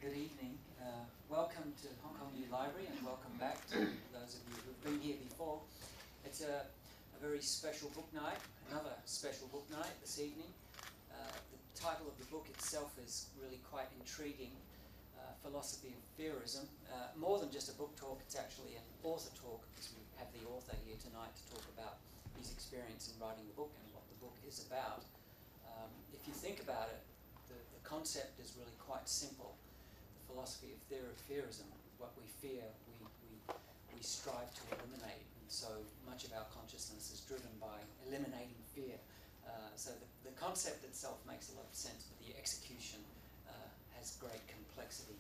Good evening. Welcome to Hong Kong New Library and welcome back to those of you who've been here before. It's a very special book night, another special book night this evening. The title of the book itself is really quite intriguing, Philosophy of Fearism. More than just a book talk, it's actually an author talk, because we have the author here tonight to talk about his experience in writing the book and what the book is about. If you think about it, the concept is really quite simple. The philosophy of fearism, what we fear, we strive to eliminate, and so much of our consciousness is driven by eliminating fear. So the concept itself makes a lot of sense, but the execution has great complexity.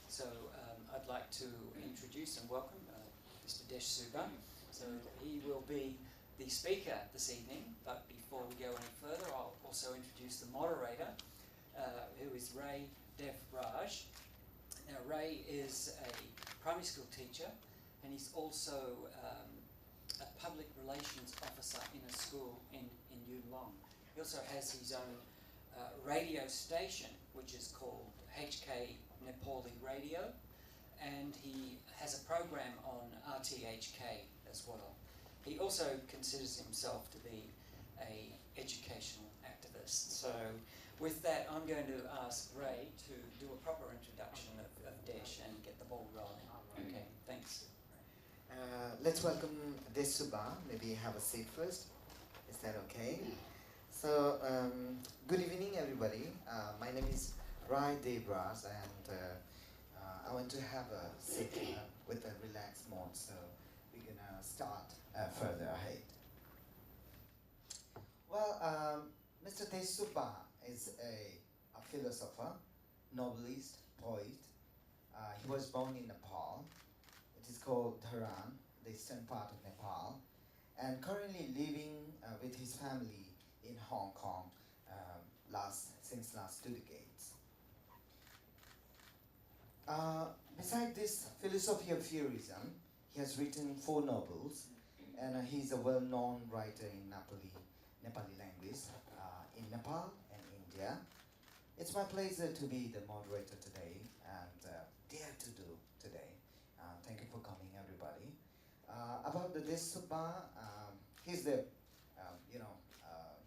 So I'd like to introduce and welcome Mr. Desh Subba. So he will be the speaker this evening, but before we go any further, I'll also introduce the moderator, who is Ray Devraj. Now, Ray is a primary school teacher, and he's also a public relations officer in a school in Yuen Long. He also has his own radio station, which is called HK Nepali Radio, and he has a program on RTHK as well. He also considers himself to be an educational activist. So with that, I'm going to ask Ray to do a proper introduction of Desh and get the ball rolling. Okay, thanks. Let's welcome Desh Subba. Maybe have a seat first. Is that okay? So, good evening, everybody. My name is Ray Devraj, and I want to have a seat with a relaxed mode. So we're gonna start further ahead. Well, Mr. Desh Subba is a philosopher, novelist, poet. He was born in Nepal. It is called Dharan, the eastern part of Nepal, and currently living with his family in Hong Kong since last 2 decades. Besides this philosophy of fearism, he has written 4 novels, and he's a well-known writer in Nepali language in Nepal and India. It's my pleasure to be the moderator today and dare to do today. Thank you for coming, everybody. About the Desh Subba, he's the,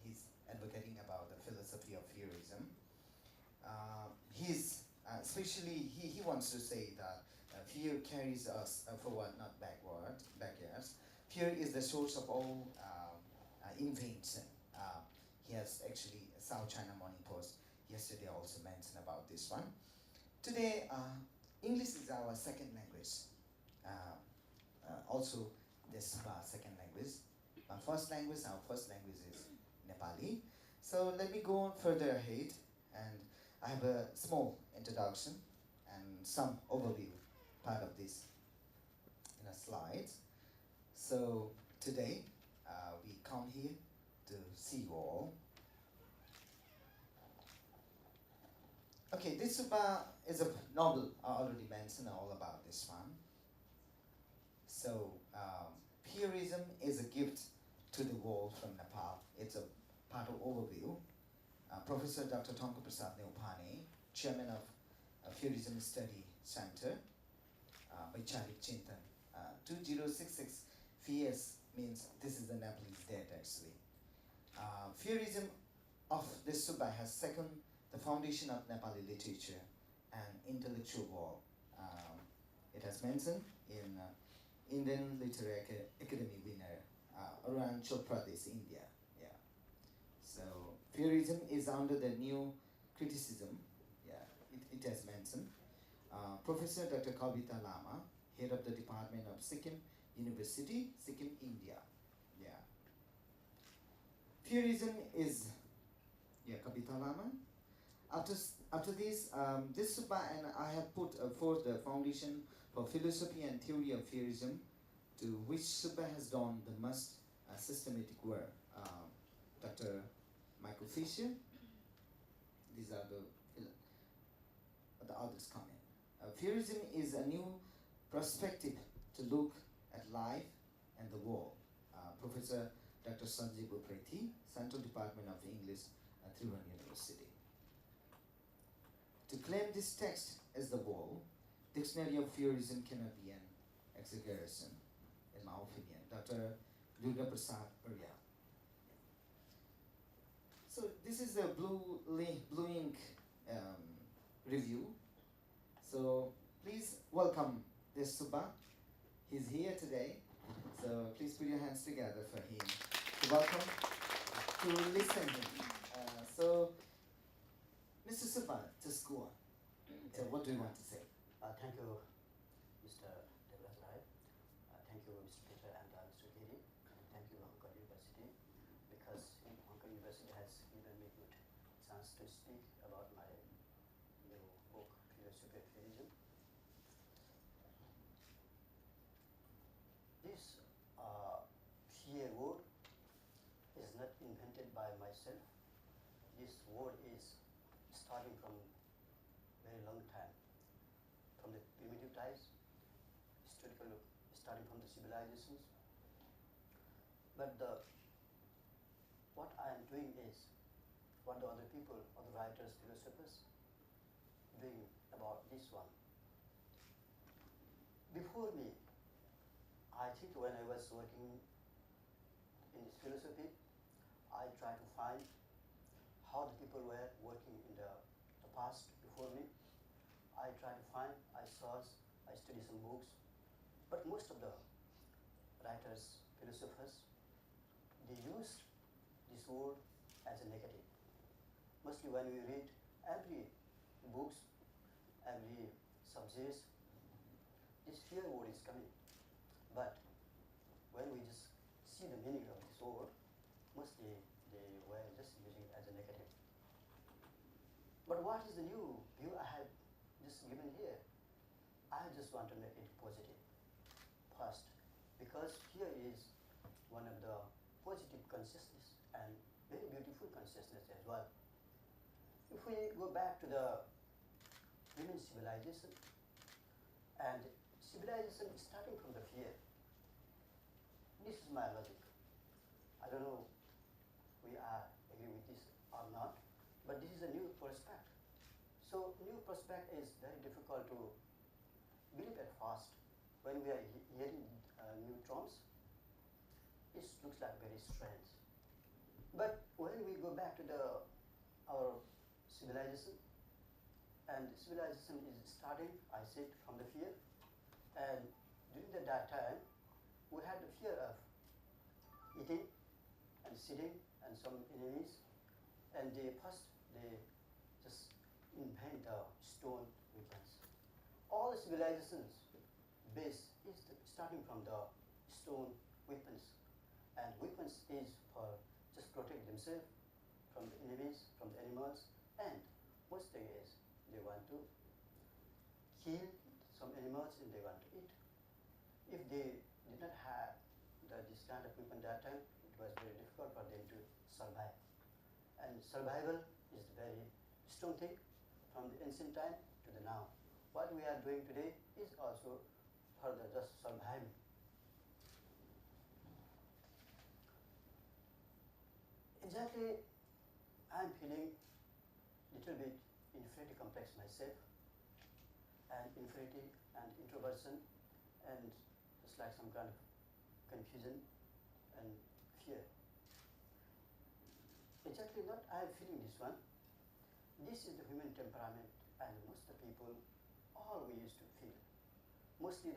he's advocating about the philosophy of fearism. Especially he wants to say that fear carries us forward, not backwards. Fear is the source of all invention. He has actually, South China Morning Post yesterday also mentioned about this one. Today, English is our second language. Also, this is our second language. Our first language is Nepali. So let me go on further ahead, and I have a small introduction and some overview part of this in a slide. So today, we come here to see you all. Okay, Desh Subba is a novel. I already mentioned all about this one. So, fearism is a gift to the world from Nepal. It's a part of overview. Professor Dr. Thongku Prasad Neupane, chairman of Fearism Study Center, Vaicharik Chintan. 2066 VS means this is the Nepalese date actually. Fearism of Desh Subba has seconded the foundation of Nepali literature and intellectual world. It has mentioned in Indian Literary Academy winner Arunachal Pradesh, India. Yeah. So fearism is under the new criticism. Yeah, it has mentioned. Professor Dr. Kavita Lama, head of the Department of Sikkim University, Sikkim, India. Yeah. Fearism is, Kavita Lama. After this, Desh Subba and I have put forth the foundation for philosophy and theory of fearism, to which Subba has done the most systematic work. Dr. Michael Fisher, these are the others coming. Fearism is a new perspective to look at life and the world. Professor Dr. Sanjay Buprethi, Central Department of English at Tribhuvan University. To claim this text as the wall, Dictionary of Theorism cannot be an exaggeration, in my opinion. Dr. Durga Prasad Arya. So this is the blue ink review. So please welcome Desh Subba. He's here today. So please put your hands together for him. So welcome to listen to him. So Mr. Subba, just go on. So what do you want to say? Thank you, Mr. Devras Rai. Thank you, Mr. Peter and Mr. Giri. And thank you, Hong Kong University, because Hong Kong University has given me good chance to speak about my new book, Philosophy. This fear word is not invented by myself. This word is starting from very long time, from the primitive times, historical, starting from the civilizations. But what I am doing is what the other people, other writers, philosophers, doing about this one. Before me, I think when I was working in this philosophy, I tried to find how the people were working in the past before me. I tried to find, I searched, I studied some books, but most of the writers, philosophers, they use this word as a negative. Mostly when we read every books, every subjects, this fear word is coming. But when we just see the meaning of this word, mostly they were just using it as a negative. But what is the new view I have just given here? I just want to make it positive first, because fear is one of the positive consciousness and very beautiful consciousness as well. If we go back to the human civilization, and civilization is starting from the fear. This is my logic. I don't know we are agree with this or not, but this is a new prospect. So new prospect is very difficult to believe at first. When we are hearing new terms, it looks like very strange. But when we go back to our civilization, and civilization is starting, I said, from the fear, and during that time, we had the fear of eating and sitting and some enemies, and they just invent the stone weapons. All the civilizations base is starting from the stone weapons, and weapons is for just protect themselves from the enemies, from the animals, and most thing is they want to kill some animals and they want to eat. If they did not have this kind of weapon that time, it was very difficult for them to survive. And survival is a very strong thing from the ancient time to the now. What we are doing today is also further just surviving. Exactly, I'm feeling little bit inferiority complex myself, and inferiority and introversion, and just like some kind of confusion and fear. Exactly not I'm feeling this one. This is the human temperament, and most of the people, all we used to feel. Mostly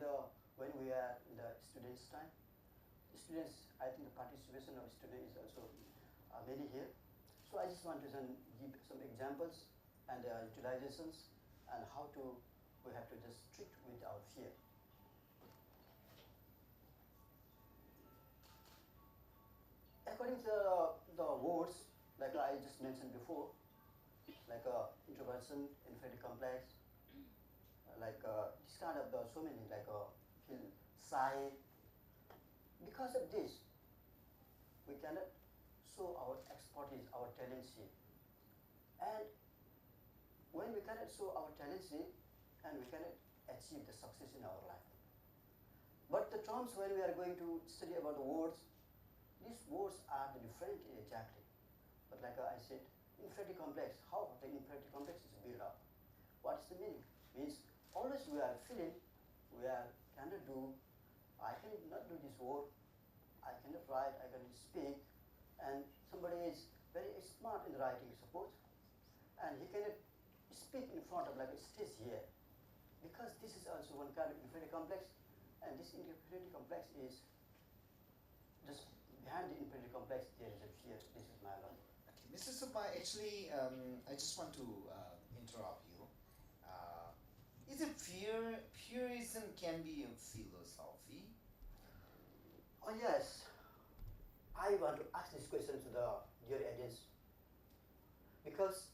when we are in the students' time, the students, I think the participation of students is also many here. So I just want to give some examples and utilizations and how we have to just treat with our fear. According to the words, like I just mentioned before, like introversion, inferiority complex, like this kind of so many, like feel shy. Because of this, we cannot show our expertise, our talency. And when we cannot show our talency, and we cannot achieve the success in our life. But the terms when we are going to study about the words, these words are different exactly. But like I said, inferiority complex, how the inferiority complex is built up. What is the meaning? Means always we are feeling, we are cannot do, I cannot do this work, I cannot write, I cannot speak, and somebody is very smart in writing, suppose, and he cannot speak in front of like a stage here, because this is also one kind of inferiority complex, and this inferiority complex is just behind the inferiority complex there is a fear. This is my logic. Okay, Mr. Subba, actually, I just want to interrupt you. Is it purism can be a philosophy? Oh yes, I want to ask this question to the dear audience, because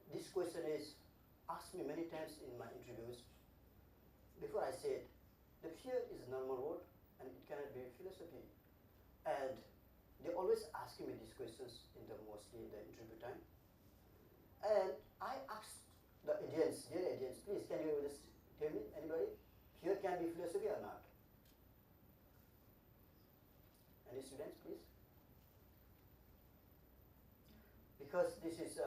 this question is asked me many times in my interviews. Before I said, the fear is a normal word and it cannot be philosophy. And they always ask me these questions mostly in the interview time. And I asked the audience, dear audience, please can you just tell me, anybody, fear can be philosophy or not? Any students, please? Because this is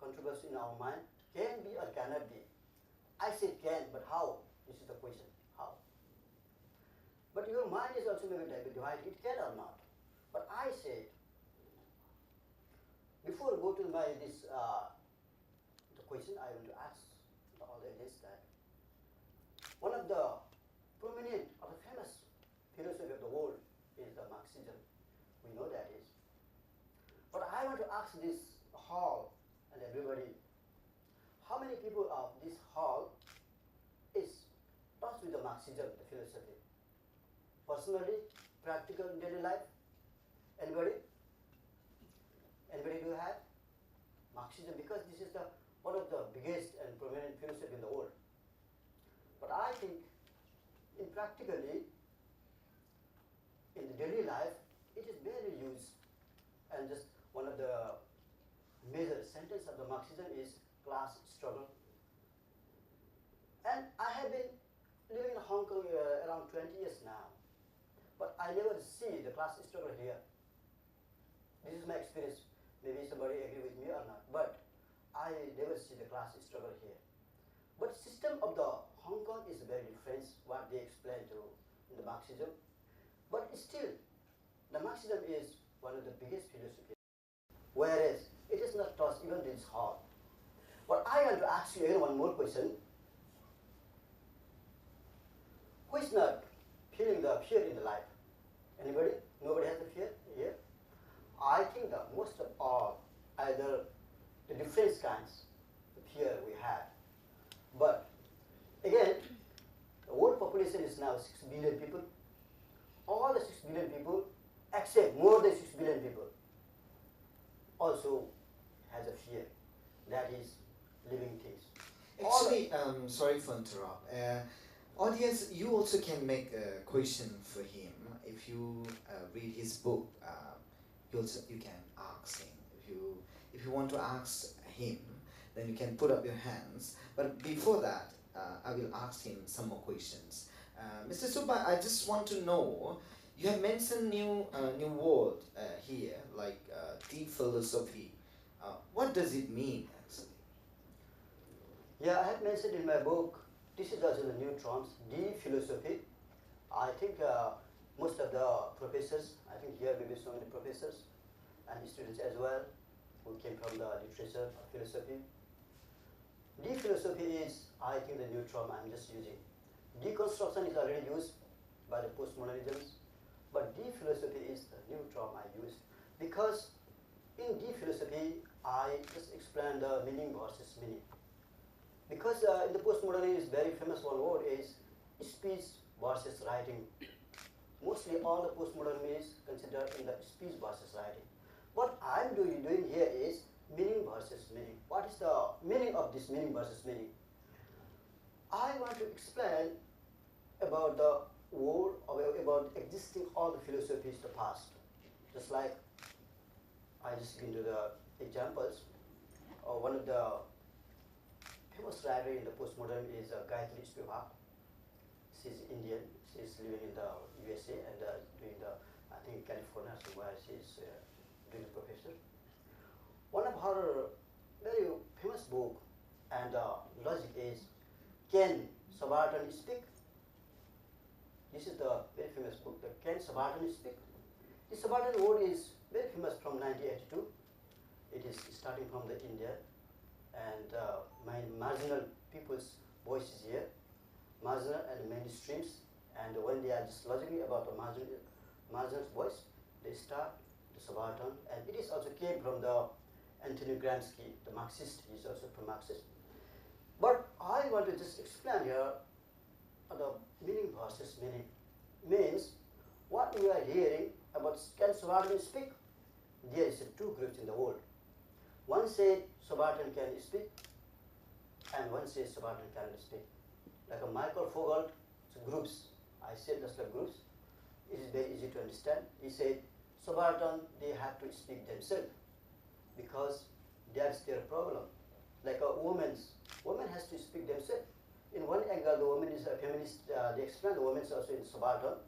controversy in our mind, can be or cannot be. I said can, but how? This is the question, how? But your mind is also maybe divided, it can or not. But I said, before go to my the question, I want to ask all the audience that one of the prominent or the famous philosophy of the world is the Marxism. We know that is. But I want to ask this hall and everybody, how many people of this hall is touched with the Marxism, the philosophy? Personally, practical in daily life? Anybody? Anybody do have? Marxism, because this is one of the biggest and prominent philosophy in the world. But I think in practically, in the daily life, it is barely used. And just one of the major sentence of the Marxism is class struggle. And I have been living in Hong Kong around 20 years now, but I never see the class struggle here. This is my experience. Maybe somebody agree with me or not, but I never see the class struggle here. But system of the Hong Kong is very different, what they explain to in the Marxism. But still, the Marxism is one of the biggest philosophy, whereas it is not taught even in this hall. But I want to ask you again one more question. Who is not feeling the fear in the life? Anybody? Nobody has the fear here? I think that most of all, either the different kinds of fear we have. But again, the world population is now 6 billion people. All the 6 billion people, except more than 6 billion people, also has a fear. That is living things. Actually, sorry for interrupt. Audience, you also can make a question for him. If you read his book, you can ask him. If you want to ask him, then you can put up your hands. But before that, I will ask him some more questions. Mr. Subba, I just want to know, you have mentioned new word here, like deep philosophy. What does it mean, actually? Yeah, I have mentioned in my book, this is also the new terms, deep philosophy. I think most of the professors, I think here maybe so many professors and students as well, who came from the literature of philosophy. Deep philosophy is, I think, the new term I'm just using. Deconstruction is already used by the postmodernisms, but deep philosophy is the new term I use, because in deep philosophy, I just explain the meaning versus meaning. Because in the postmodernism, very famous one word is speech versus writing. Mostly all the postmodernists consider in the speech versus writing. What I'm doing here is meaning versus meaning. What is the meaning of this meaning versus meaning? I want to explain about the world, about existing all the philosophies of the past. Just like I just give you the examples. One of the famous writer in the postmodern is Gayatri Spivak. She's Indian. She's living in the USA and doing the, I think, California, somewhere she's doing the professor. One of her very famous book And the logic is, can subaltern speak? This is the very famous book, the Can Subaltern Speak? The subaltern word is very famous from 1982. It is starting from the India, and my marginal people's voice is here, marginal and mainstreams, and when they are just logically about the marginal voice, they start the subaltern, and it is also came from the Antonio Gramsci, the Marxist. He is also from Marxist. But I want to just explain here the meaning versus meaning. Means what we are hearing about can subaltern speak? There is two groups in the world. One says subaltern can speak, and one says subaltern cannot speak. Like a Michael Fogel groups, I said just like groups. It is very easy to understand. He said subaltern they have to speak themselves because that's their problem. Like a woman has to speak themselves. In one angle, the woman is a feminist. They explain the woman is also in subaltern.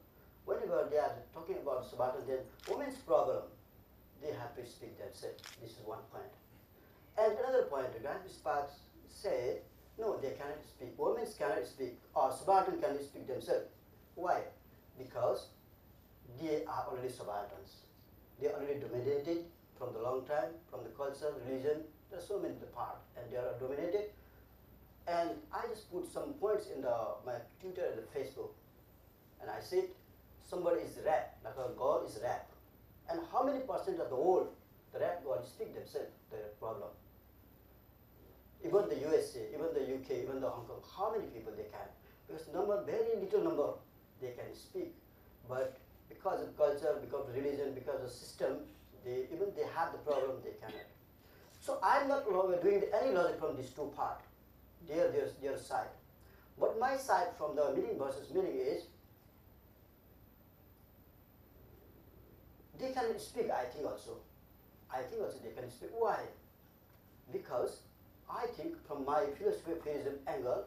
Whenever they are talking about subaltern, then women's problem, they have to speak themselves. This is one point. And another point, the Grand Sparks said, no, they cannot speak. Women cannot speak, or subaltern cannot speak themselves. Why? Because they are already subalterns. They are already dominated from the long time, from the culture, religion. There are so many parts, and they are dominated. And I just put some points in my Twitter and the Facebook. And I said, somebody is rap, like a god is rap. And how many percent of the world, the rap god speak themselves, their problem? Even the USA, even the UK, even the Hong Kong, how many people they can? Because very little number they can speak. But because of culture, because of religion, because of system, they have the problem, they cannot. So I'm not doing any logic from these two parts. Their side. But my side from the meaning versus meaning is, they can speak, I think also they can speak. Why? Because I think from my philosophical angle,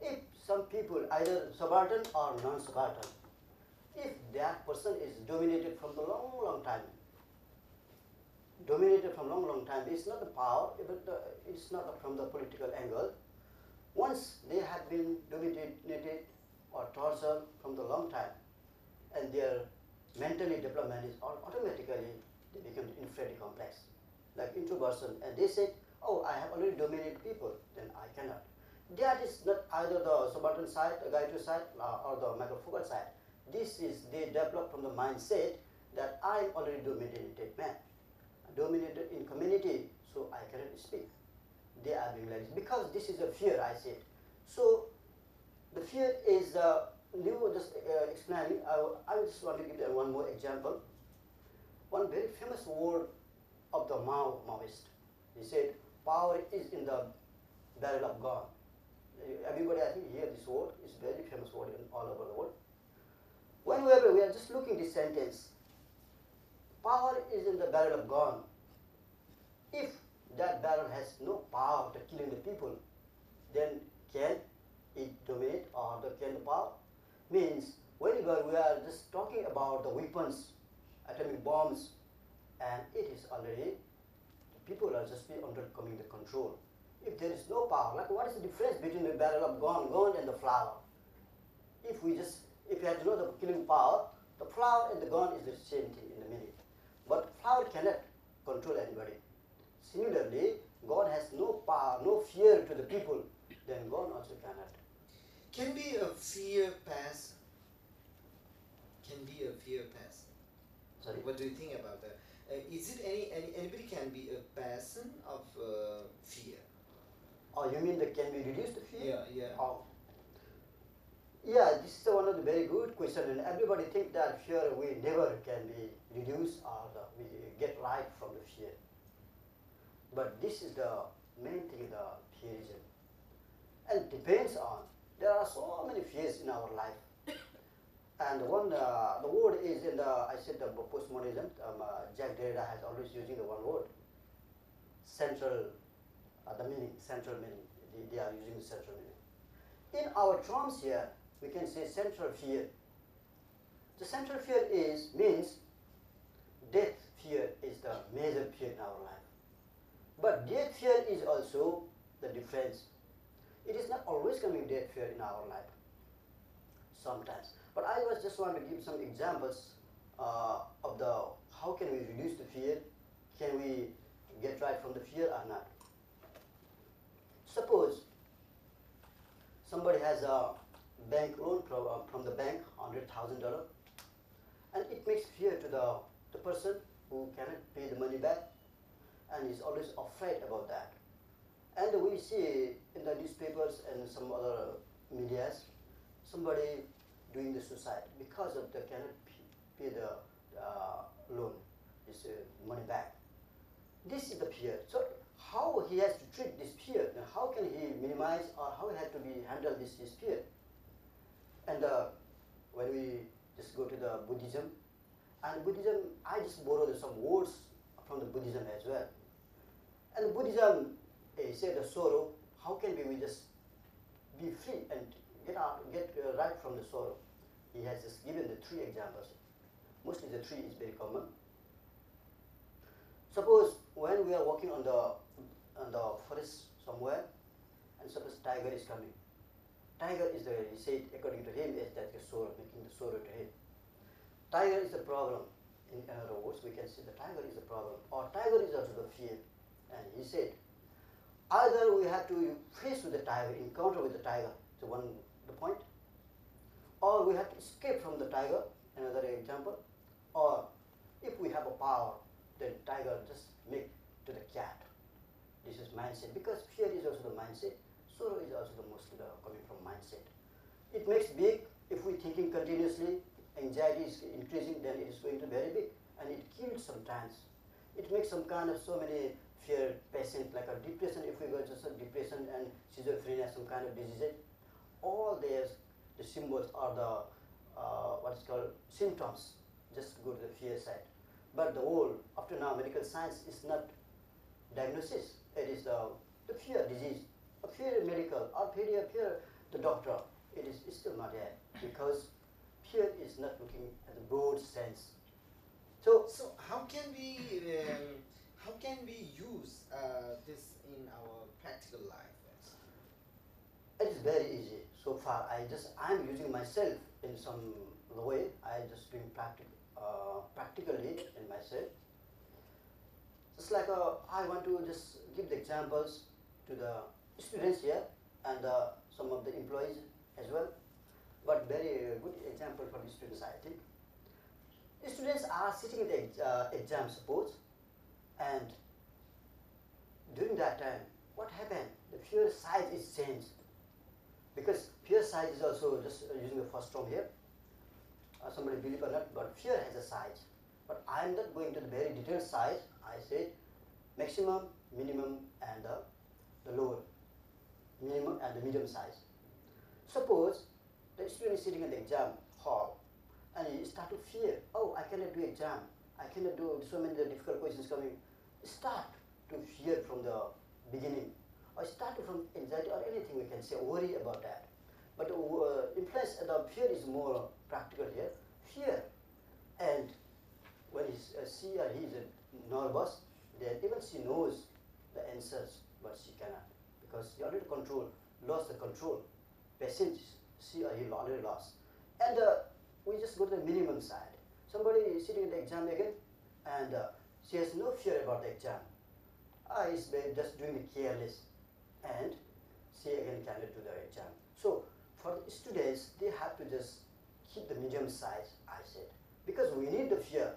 if some people, either subaltern or non-subaltern, if that person is dominated from the long time, it's not the power, it's not from the political angle. Once they have been dominated or tortured from the long time, and their mentally development is automatically, they become inferiority complex, like introversion, and they say, oh, I have already dominated people, then I cannot. That is not either the subaltern side, the Gayatri side, or the Michael Fogel side. This is, they develop from the mindset that I am already dominated man, dominated in community, so I cannot speak. They are being like this, because this is a fear, I said. So, the fear is just explaining, I just want to give them one more example. One very famous word of the Maoist. He said, power is in the barrel of gun. Everybody, I think, hear this word. It's a very famous word all over the world. Whenever we are just looking at this sentence, power is in the barrel of gun. If that barrel has no power to killing the people, then can it dominate or can the power? Means whenever we are just talking about the weapons, atomic bombs, and it is already, people are just under coming the control. If there is no power, like what is the difference between the barrel of gun and the flower? If you have to know the killing power, the flower and the gun is the same thing in the minute. But flower cannot control anybody. Similarly, God has no power, no fear to the people, then God also cannot. Can be a fear pass. Can be a fear pass. Sorry? What do you think about that? Is it anybody can be a person of fear? Oh, you mean that can be reduced to fear? Yeah. Oh. Yeah, this is one of the very good question, and everybody think that fear we never can be reduced or we get right from the fear. But this is the main thing, the fearism. And it depends on, there are so many fears in our life. And one, the word is in the, I said the postmodernism, Jack Derrida has always using the one word, central, the meaning, central meaning. They are using the central meaning. In our terms here, we can say central fear. The central fear means death fear is the major fear in our life. But death fear is also the friends. It is not always coming that fear in our life, sometimes. But I was just want to give some examples of the how can we reduce the fear, can we get right from the fear or not. Suppose somebody has a bank loan from the bank, $100,000, and it makes fear to the person who cannot pay the money back and is always afraid about that. And we see in the newspapers and some other medias, somebody doing the suicide because of the cannot pay the loan, this money back. This is the fear. So how he has to treat this fear, and how can he minimize or how he has to be handle this fear? And when we just go to the Buddhism, and Buddhism, I just borrowed some words from the Buddhism as well. And Buddhism say the sorrow, how can we just be free and get right from the sorrow? He has just given the 3 examples. Mostly the 3 is very common. Suppose when we are walking on the forest somewhere, and suppose tiger is coming. Tiger is he said according to him is that the sorrow, making the sorrow to him. Tiger is the problem. In other words, we can say the tiger is the problem, or tiger is also the fear. And he said, either we have to face with the tiger, encounter with the tiger, so the point, or we have to escape from the tiger, another example, or if we have a power, then tiger just make to the cat. This is mindset, because fear is also the mindset, sorrow is also the mostly coming from mindset. It makes big if we thinking continuously, anxiety is increasing, then it is going to be very big, and it kills sometimes. It makes some kind of so many fear patient, like a depression, if we go to some depression and schizophrenia, some kind of disease, all the symbols are the what is called symptoms, just go to the fear side. But the whole, up to now, medical science is not diagnosis, it is the fear disease, a fear medical, or fear the doctor, it is still not there, because fear is not looking at the broad sense. So how can we use this in our practical life? It is very easy. So far, I'm using myself in some way. I just doing practically in myself. Just like I want to just give the examples to the students here and some of the employees as well. But very good example for the students, I think. The students are sitting in the exam, suppose, and during that time, what happened? The fear size is changed. Because fear size is also just using the first term here. Somebody believe or not, but fear has a size. But I am not going to the very detailed size. I said maximum, minimum, and the lower. Minimum and the medium size. Suppose the student is sitting in the exam hall and he start to fear. Oh, I cannot do exam. I cannot do so many difficult questions coming. Start to fear from the beginning. Or start from anxiety or anything we can say, worry about that. But influence, the fear is more practical here. Fear. And when she or he is nervous, then even she knows the answers, but she cannot. Because she already lost the control. Patient, she or he already lost. And we just go to the minimum side. Somebody is sitting in the exam again, and she has no fear about the exam. Is just doing the careless, and she again cannot do the exam. So for the students, they have to just keep the medium size, I said, because we need the fear.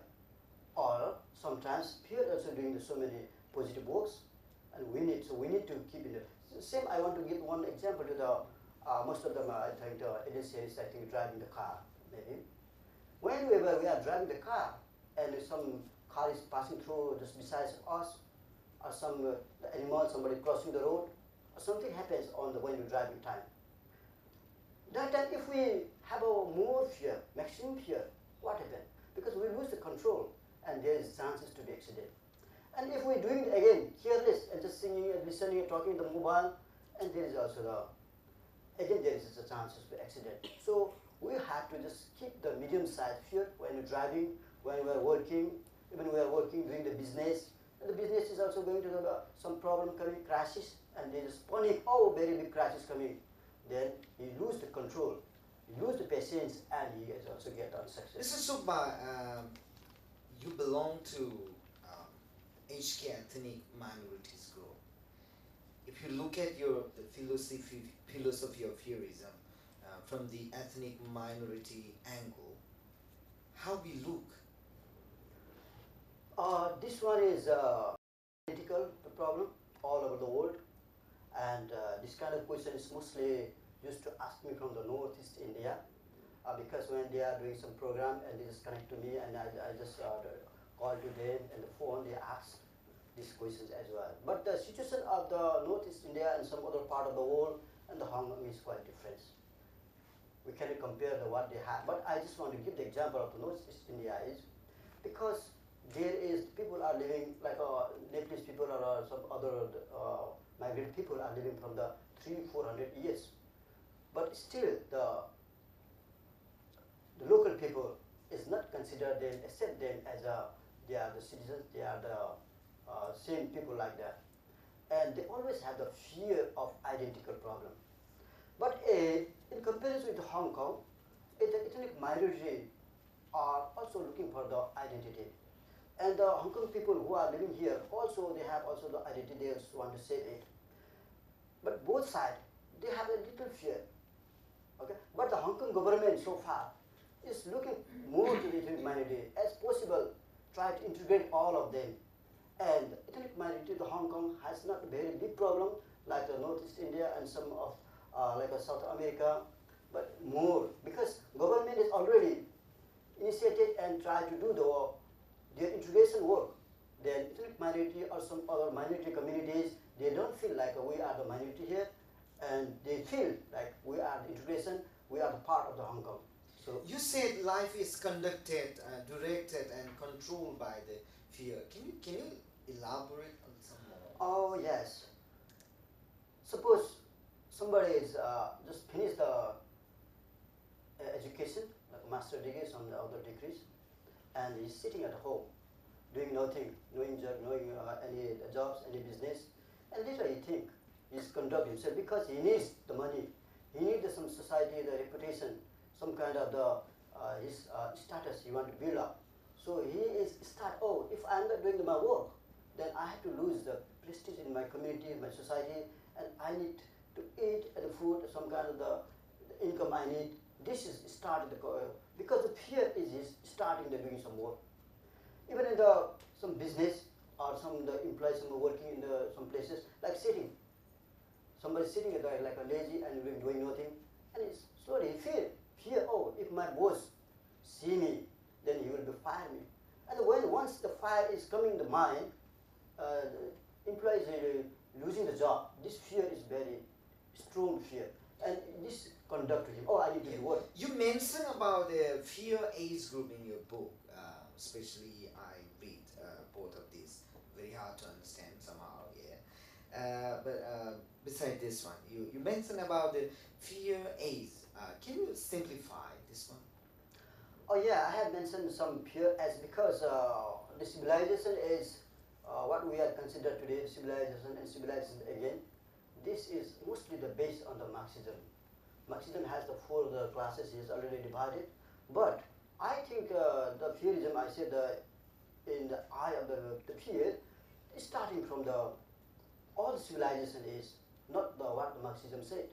Or sometimes fear also doing so many positive works, and we need to keep it. Same, I want to give one example to the most of them. I think initially, I think driving the car maybe. Whenever we are driving the car, and some car is passing through just beside us, or some animal, somebody crossing the road, or something happens when you're driving time. That time, if we have a more fear, maximum fear, what happens? Because we lose the control, and there is chances to be accident. And if we're doing it again, careless, and just singing and listening and talking the mobile, and there is also again there is a chances for accident. So we have to just keep the medium-sized fear when we're driving, when we're working, even we are working, doing the business. the business is also going to have some problem coming, crashes, and there is panic, oh, very big crash is coming. Then he lose the control, he lose the patience, and he is also get unsuccessful. Mr. Subba, you belong to HK ethnic minorities group. If you look at the philosophy of heroism from the ethnic minority angle, how we look? This one is political problem all over the world, and this kind of question is mostly used to ask me from the northeast India, because when they are doing some program and they just connect to me and I just call to them and the phone, they ask these questions as well. But the situation of the northeast India and some other part of the world and the Hong Kong is quite different. We cannot compare what they have, but I just want to give the example of the northeast India is because there is people are living like Nepalese people or some other migrant people are living from the 300-400 years, but still the local people is not considered them, accept them as they are the citizens, they are the same people like that, and they always have the fear of identical problem. But in comparison with Hong Kong, the ethnic minority are also looking for the identity. And the Hong Kong people who are living here also, they have also the identity, they also want to say it. But both sides, they have a little fear. Okay? But the Hong Kong government so far is looking more to the ethnic minority as possible, try to integrate all of them. And ethnic minority, the Hong Kong has not a very big problem like the Northeast India and some of like South America, but more because government is already initiated and try to do their integration work. Then ethnic minority or some other minority communities, they don't feel like we are the minority here, and they feel like we are the integration, we are the part of the Hong Kong. So you said life is conducted, directed, and controlled by the fear. Can you elaborate on some more? Oh yes. Suppose somebody is just finished the education, like master degrees and other degrees, and he's sitting at home, doing nothing, knowing any jobs, any business, and later he think he's conduct himself because he needs the money, he needs some society, the reputation, some kind of the his status he want to build up. So he is start. Oh, if I'm not doing my work, then I have to lose the prestige in my community, in my society, and I need to eat the food, some kind of the income I need. This is started because the fear is starting the doing some work. Even in the some business or some the employees some working in the some places like sitting. Somebody sitting there like a lazy and doing nothing, and it's slowly fear. Oh, if my boss see me, then he will be fire me. And once the fire is coming in the mind, the employees are losing the job. This fear is very strong fear, and this conduct to him. Oh, I need to do work. You mentioned about the fear age group in your book. Especially, I read both of these. Very hard to understand somehow. Yeah. But beside this one, you mentioned about the fear age. Can you simplify this one? Oh yeah, I have mentioned some fear as because the civilization is what we are considered today, civilization and civilization again. This is mostly the base on the Marxism. Marxism has the four classes, is already divided. But I think the fearism, I said in the eye of the fear, is starting from all the civilization is not what the Marxism said.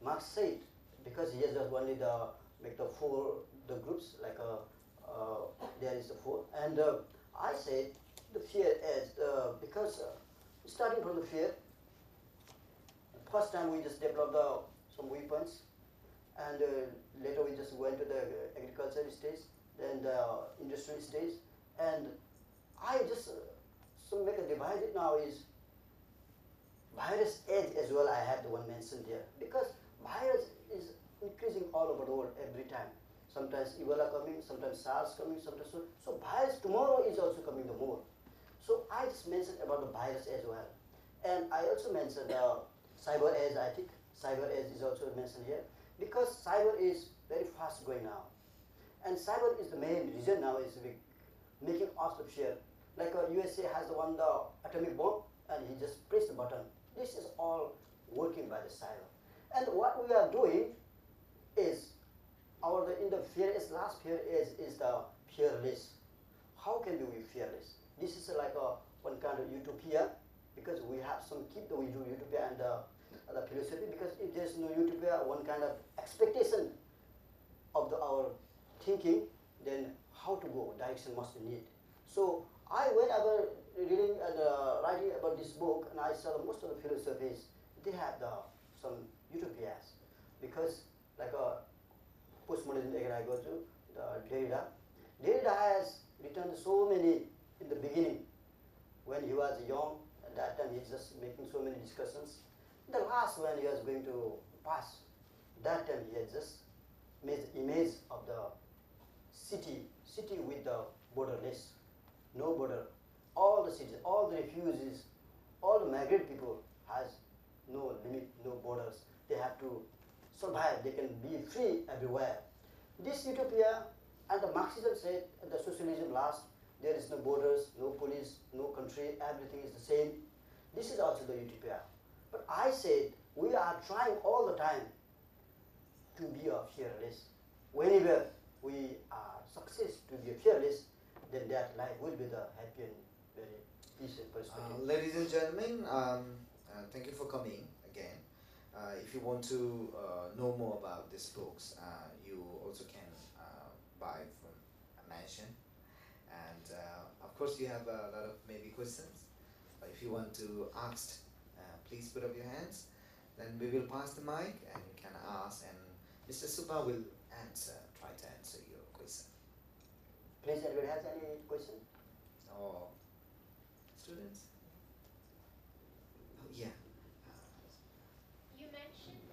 Marx said, because he has just only make the four the groups like there is the four, and I said the fear is because starting from the fear. First time we just developed some weapons, and later we just went to the agricultural stage, then the industrial stage, and I just make a divided now is virus age as well. I have the one mentioned here because virus is increasing all over the world every time. Sometimes Ebola coming, sometimes SARS coming, sometimes so virus tomorrow is also coming the more. So I just mentioned about the virus as well, and I also mentioned cyber age. I think cyber age is also mentioned here because cyber is very fast going now, and cyber is the main reason now is making us the fear. Like USA has the one the atomic bomb, and he just pressed the button. This is all working by the silo. And what we are doing is in the fear is last fear is the fearless. How can we be fearless? This is like a one kind of utopia, because we have some keep the utopia and the philosophy, because if there's no utopia, one kind of expectation of our thinking, then how to go, direction must be need. So when I was reading and writing about this book, and I saw most of the philosophies, they have some utopias, because like postmodernism again I go to, Derrida has written so many in the beginning, when he was young, at that time he's just making so many discussions. The last when he was going to pass, that time he had just made image of the city with the borderless, no border. All the cities, all the refugees, all the migrant people has no limit, no borders. They have to survive, they can be free everywhere. This utopia, and the Marxism said, the socialism last, there is no borders, no police, no country, everything is the same. This is also the utopia. But I said, we are trying all the time to be fearless. Whenever we are success to be fearless, then that life will be the happy and very peaceful perspective. Ladies and gentlemen, thank you for coming again. If you want to know more about these books, you also can buy from a mansion. And of course, you have a lot of maybe questions. But if you want to ask, please put up your hands. Then we will pass the mic and you can ask, and Mr. Subba will try to answer your question. Please, anybody has any question? Or students? Oh, yeah. You mentioned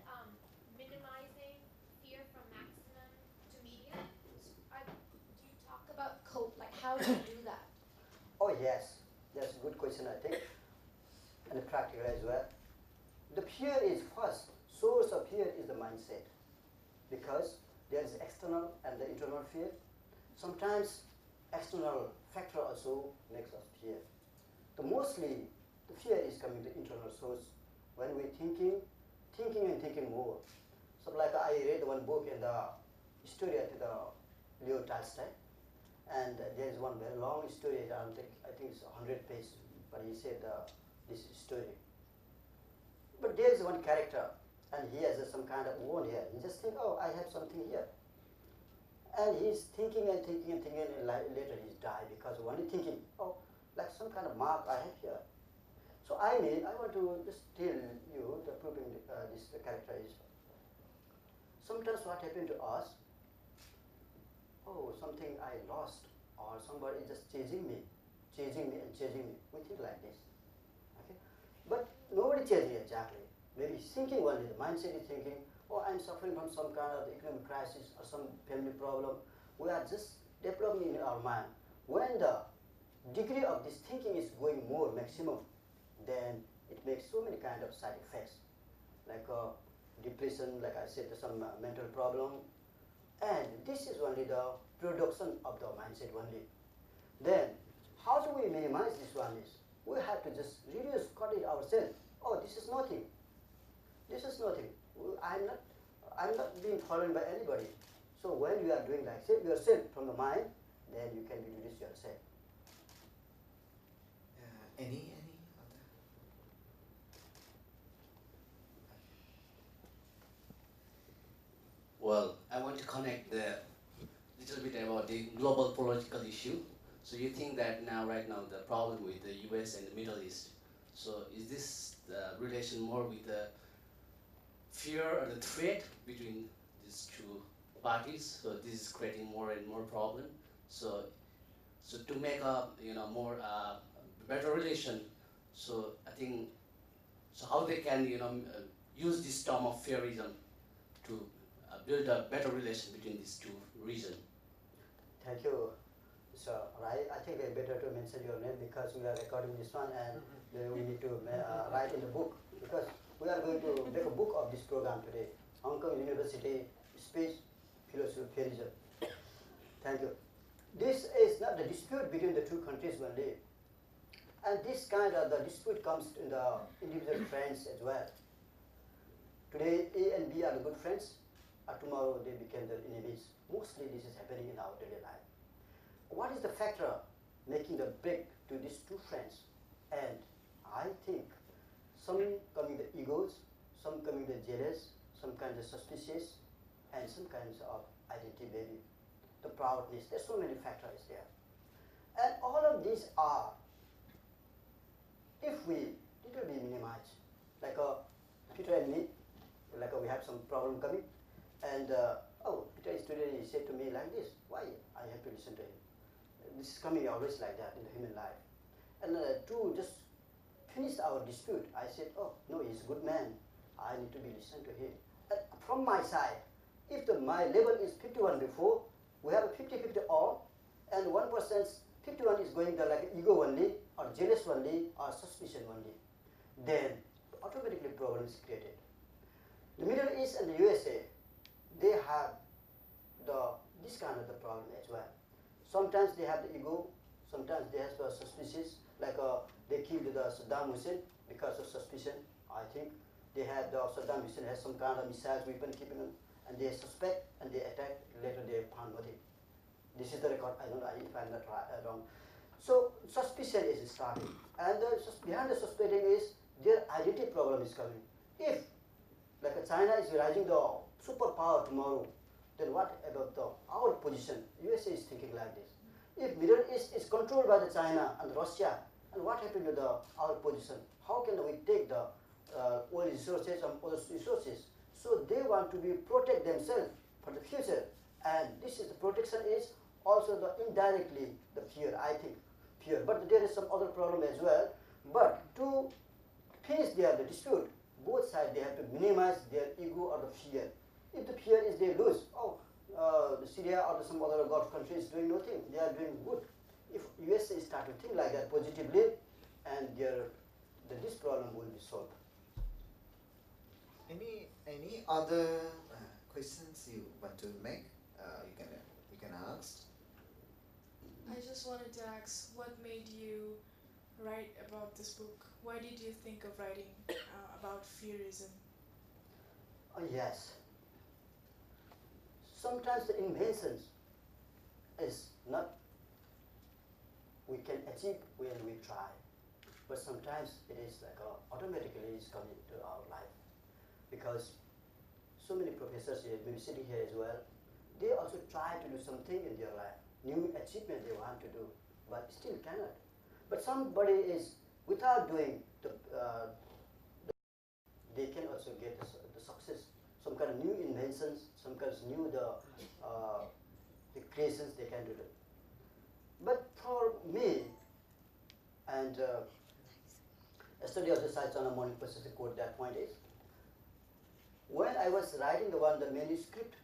minimizing fear from maximum to medium. Do you talk about cope? Like, how do you do that? Oh yes, that's a good question, I think, and practical as well. The fear is first, source of fear is the mindset, because there is external and the internal fear. Sometimes external factor also makes us fear. Mostly the fear is coming to internal source when we're thinking and thinking more. So like I read one book in the story of the Leo Tolstoy, and there is one very long story. I think it's 100 pages, but he said this story. But there is one character, and he has some kind of wound here. He just think, oh, I have something here. And he's thinking and thinking and thinking, and later he's died because of only thinking, oh, like some kind of mark I have here. So I want to just tell you the proving this character is. Sometimes what happened to us, oh, something I lost, or somebody just chasing me. We think like this. Okay? But nobody chasing exactly. Maybe thinking only, the mindset is thinking, oh, I'm suffering from some kind of economic crisis or some family problem. We are just developing in our mind. When the degree of this thinking is going more maximum, then it makes so many kind of side effects, like depression, like I said, some mental problem. And this is only the production of the mindset only. Then, how do we minimize this one is, we have to just reduce, cut it ourselves. Oh, this is nothing. This is nothing. I'm not being followed by anybody. So when you are doing like yourself from the mind, then you can reduce yourself. Any other? Well, I want to connect the little bit about the global political issue. So you think that right now, the problem with the US and the Middle East. So is this the relation more with the fear or the threat between these two parties? So this is creating more and more problem. So to make a more better relation. So I think how they can use this term of fairism to build a better relation between these two regions. Thank you. So I think it's better to mention your name because we are recording this one, and then we need to write in the book, because we are going to make a book of this program today. Hongkong University Speech Philosophy Fairism. Thank you. This is not the dispute between the two countries only. And this kind of the dispute comes in the individual friends as well. Today, A and B are the good friends, and tomorrow they become the enemies. Mostly this is happening in our daily life. What is the factor making the break to these two friends? And I think some coming the egos, some coming the jealous, some kinds of suspicious, and some kinds of identity maybe. The proudness, there's so many factors there. And all of these are, if we little bit minimize, like Peter and me, like we have some problem coming, and oh, Peter is today he said to me like this, why I have to listen to him? This is coming always like that in the human life. And to just finish our dispute, I said, oh, no, he's a good man. I need to be listened to him. And from my side, if my level is 51 before, we have a 50-50 all, and one person's 51 is going the like ego only, or jealous only, or suspicion only, then automatically problem is created. The Middle East and the USA, they have this kind of the problem as well. Sometimes they have the ego, sometimes they have the suspicious, like they killed the Saddam Hussein because of suspicion. I think they had Saddam Hussein has some kind of missiles weapon keeping them, and they suspect and they attack. Later they found nothing. This is the record. I don't know if I'm not wrong. So suspicion is starting, and behind the suspecting is their identity problem is coming. If like China is rising the superpower tomorrow, then what about our position? USA is thinking like this. If Middle East is controlled by the China and Russia, and what happened to our position? How can we take the oil resources and other resources? So they want to protect themselves for the future, and this is the protection is also the indirectly the fear. I think fear, but there is some other problem as well. But to finish the dispute, both sides they have to minimize their ego or the fear. If the fear is they lose, the Syria or some other Gulf country is doing nothing, they are doing good. If USA start to think like that positively, and this problem will be solved. Any other questions you want to make? You can ask. I just wanted to ask, what made you write about this book? Why did you think of writing about fearism? Yes. Sometimes the inventions is not we can achieve when we try, but sometimes it is like automatically is coming to our life, because so many professors here, maybe sitting here as well, they also try to do something in their life, new achievement they want to do, but still cannot. But somebody is without doing they can also get the success, some kind of new inventions, some kind of new the creations they can do. But for me, and a study of the science on a morning process quote that point is, when I was writing the manuscript,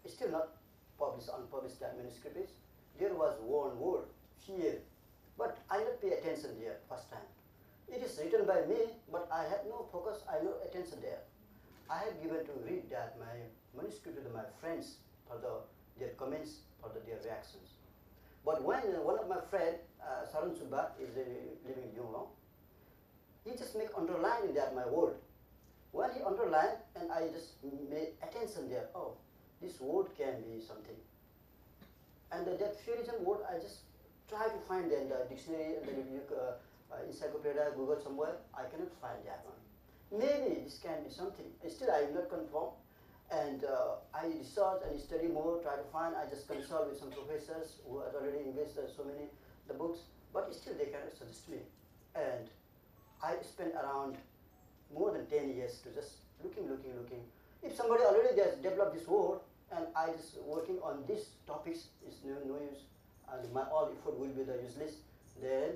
it's still not published, unpublished that manuscript is, there was one word, fear, but I did not pay attention there first time. It is written by me, but I had no focus, I no attention there. I have given to read that my manuscript to my friends for their comments, for their reactions. But when one of my friend, Desh Subba, is living in Gurung, he just make underline in that my word. When he underlined, and I just made attention there, oh, this word can be something. And that fearism word, I just try to find in the dictionary and the encyclopedia, Google somewhere, I cannot find that one. Maybe this can be something. Still, I am not confirmed. And I research and study more, try to find. I just consult with some professors who have already invested so many the books, but still they cannot suggest me. And I spent around more than 10 years to just looking. If somebody already has developed this word, and I just working on these topics is no use, and my all effort will be useless, then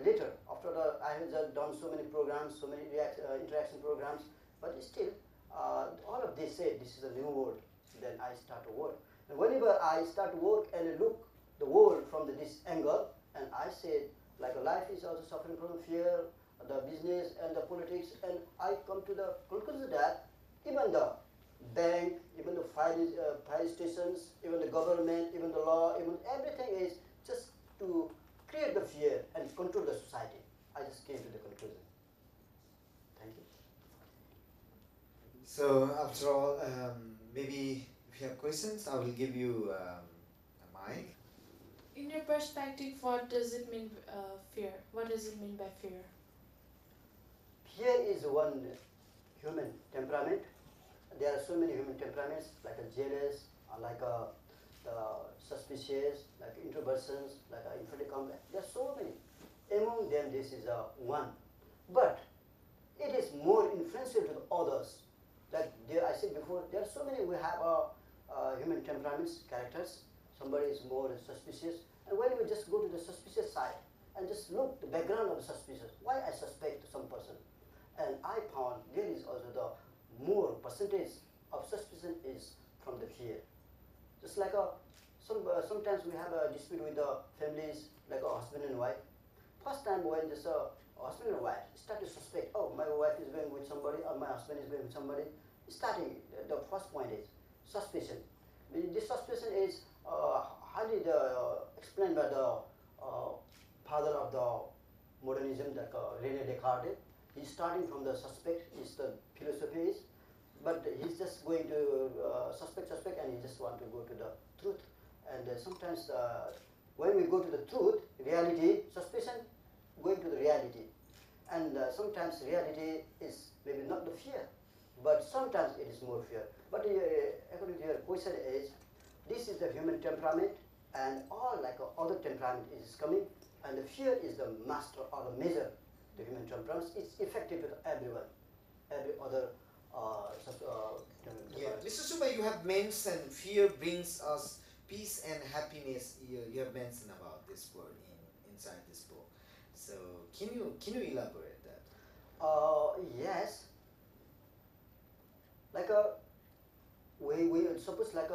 later, after I have just done so many programs, so many interaction programs, but still, all of this said this is a new word. Then I start to work. And whenever I start to work and look the world from this angle, and I said, like life is also suffering from fear, the business and the politics, and I come to the conclusion that even the bank, even the fire stations, even the government, even the law, even everything is just to create the fear and control the society. I just came to the conclusion. Thank you. So after all, maybe if you have questions, I will give you a mic. In your perspective, what does it mean fear? What does it mean by fear? Fear is one human temperament. There are so many human temperaments, like a jealous, like a suspicious, like introversions, like a inferiority complex. There are so many. Among them, this is one. But it is more influential to the others. Like I said before, there are so many. We have human temperaments, characters. Somebody is more suspicious, and when we just go to the suspicious side and just look the background of the suspicious, why I suspect some person, and I found there is also the more percentage of suspicion is from the fear. Just like sometimes we have a dispute with the families, like a husband and wife. First time when this husband and wife start to suspect, oh, my wife is going with somebody or my husband is going with somebody, starting the first point is suspicion. This suspicion is highly explained by the father of the modernism, like René Descartes. He's starting from the suspect, is the philosophy is, but he's just going to suspect, and he just want to go to the truth. And sometimes when we go to the truth, reality, suspicion, going to the reality. And sometimes reality is maybe not the fear, but sometimes it is more fear. But according to your question is, this is the human temperament, and all like other temperament is coming, and the fear is the master or the measure. The human temperament is effective with everyone, every other. Yeah, Mr. Subba, you have mentioned fear brings us peace and happiness. You have mentioned about this word inside this book. So can you elaborate that? Yes. Like we suppose like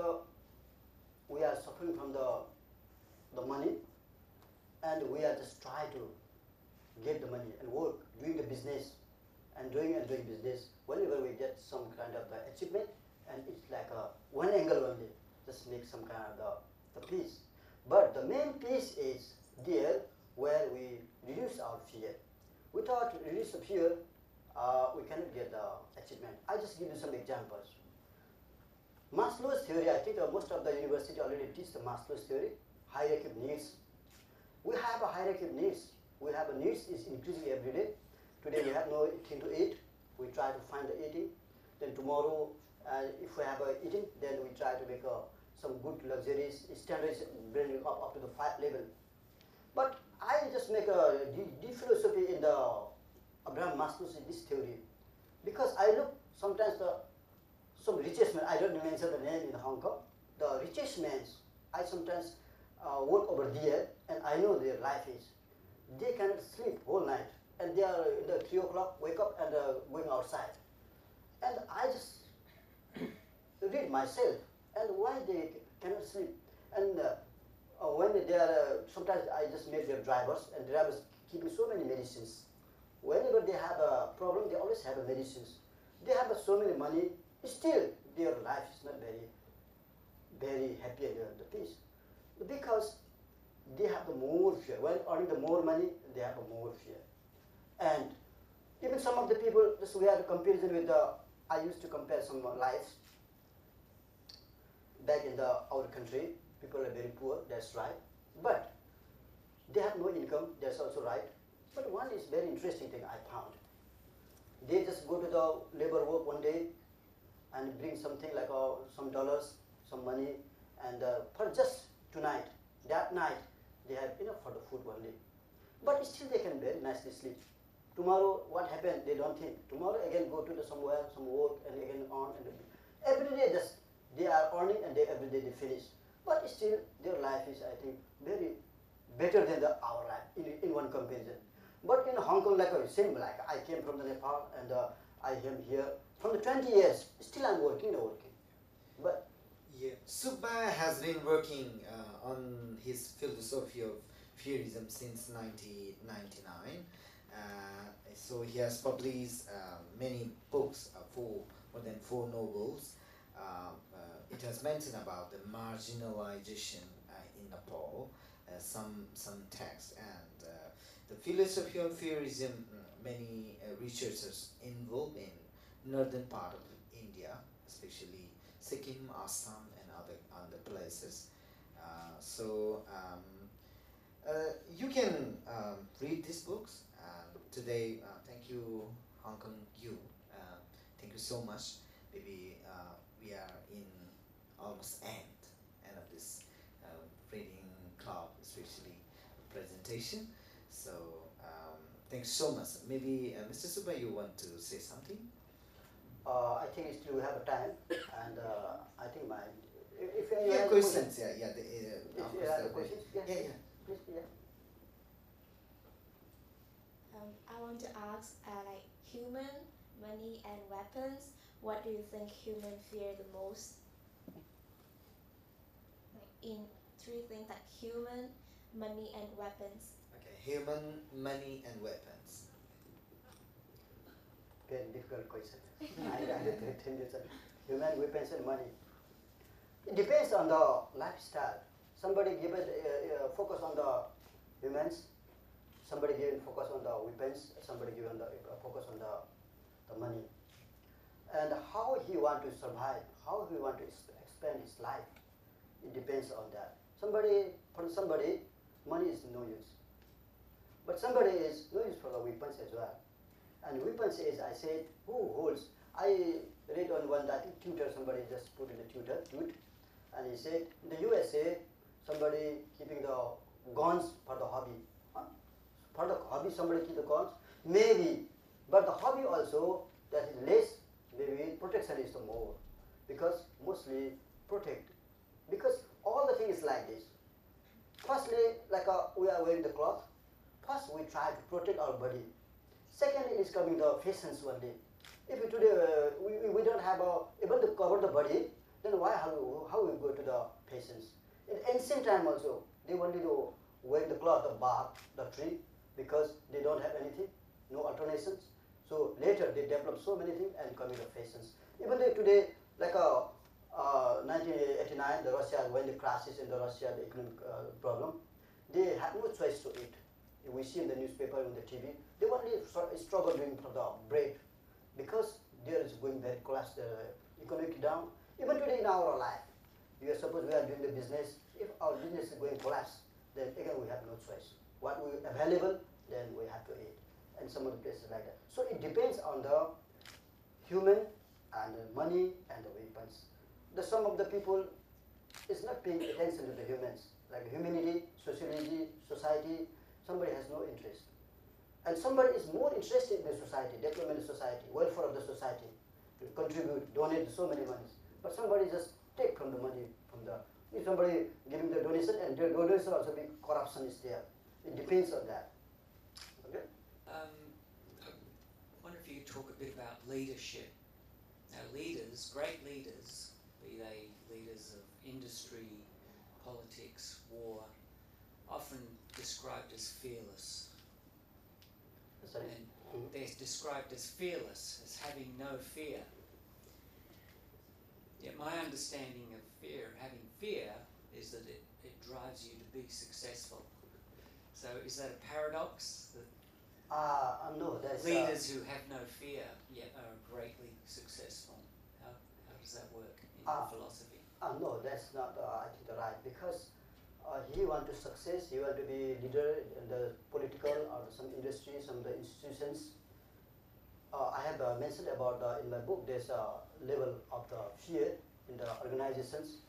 we are suffering from the money, and we are just trying to get the money and work, doing the business, and doing business. Whenever we get some kind of achievement, and it's like one angle only, just make some kind of the peace. But the main peace is there where we reduce our fear. Without reduce the fear, we cannot get the achievement. I just give you some examples. Maslow's theory, I think most of the university already teach the Maslow's theory, hierarchy of needs. We have a hierarchy of needs. We have a needs is increasing every day. Today we have no thing to eat. We try to find the eating. Then tomorrow, if we have eating, then we try to make some good luxuries, standards, bringing up to the 5 level. But I just make a deep philosophy in the Abraham Maslow's in this theory, because I look sometimes some richest men, I don't mention the name in Hong Kong, the richest men, I sometimes work over there, and I know their life is, they cannot sleep whole night, and they are in the 3 o'clock, wake up and going outside. And I just read myself, and why they cannot sleep. And when they are, sometimes I just make their drivers, and drivers keeping so many medicines. Whenever they have a problem, they always have a medicines. They have so many money, still their life is not very happy and the peace. Because they have the more fear. When earning the more money, they have a more fear. And even some of the people, just we had a comparison with I used to compare some lives. Back in our country, people are very poor, that's right. But they have no income, that's also right. But one is very interesting thing I found. They just go to the labor work one day and bring something like some dollars, some money, and for just tonight, that night, they have enough for the food only. But still they can very nicely sleep. Tomorrow, what happened, they don't think. Tomorrow again go to somewhere, some work, and again on. And every day just, they are earning and every day they finish. But still, their life is, I think, very better than our life in one comparison. But in Hong Kong, like same, like I came from the Nepal and I am here. From the 20 years, still I'm working. But yeah, Subba has been working on his philosophy of fearism since 1999. So he has published many books, more than 4 novels. It has mentioned about the marginalization in Nepal, some texts, and The philosophy of fearism, many researchers involved in northern part of India, especially Sikkim, Assam, and other places. You can read these books. Today, thank you, Hong Kong, you. Thank you so much. Maybe we are in almost end of this reading club, especially presentation. So thanks so much. Maybe Mr. Subba, you want to say something? I think still we have a time, and I think my if you Yeah, have questions. If you have questions, yeah. please, yeah. I want to ask, like human, money, and weapons. What do you think humans fear the most? Like in three things, like human, money, and weapons. Okay, human, money, and weapons. Very difficult question. I think it's human weapons and money. It depends on the lifestyle. Somebody give it focus on the humans. Somebody give focus on the weapons. Somebody give on the focus on the money. And how he want to survive, how he want to expand his life, it depends on that. For somebody, money is no use. But somebody is no use for the weapons as well. And weapons is, I said, who holds? I read on one, I think tutor, somebody just put in the tweet, and he said, in the USA, somebody keeping the guns for the hobby. Huh? For the hobby, somebody keep the guns? Maybe. But the hobby also, that is less, maybe protection is the more. Because mostly protect. Because all the things like this. Firstly, like we are wearing the cloth. First, we try to protect our body. Second is coming the fashions only. If we today we don't have even to cover the body, then how we go to the fashions? In ancient time also, they only do wear the cloth, the bark, the tree, because they don't have anything, no alternations. So later they develop so many things and coming the fashions. Even today, like 1989, the Russia when the crisis in the Russia, the economic problem, they had no choice to eat. We see in the newspaper, on the TV, they only struggle doing for the bread, because there is going very collapse, the economic down. Even today in our life, suppose we are doing the business. If our business is going collapse, then again we have no choice. What we available, then we have to eat, and some of the places like that. So it depends on the human and the money and the weapons. Some of the people is not paying attention to the humans, like humanity, sociology, society. Somebody has no interest. And somebody is more interested in the society, development of society, welfare of the society, to contribute, donate so many monies. But somebody just take from the money from the, if somebody giving the donation, and the donation also be corruption is there. It depends on that. Okay? I wonder if you could talk a bit about leadership. Now leaders, great leaders, be they leaders of industry, politics, war, often described as fearless. Sorry? And they're described as fearless, as having no fear. Yet my understanding of fear, having fear, is that it drives you to be successful. So is that a paradox? That no, that's leaders who have no fear yet are greatly successful. How does that work in philosophy? No, that's not I think right, because he want to success, he want to be leader in the political or some industry, some of the institutions. I have mentioned about in my book there's a level of the fear in the organizations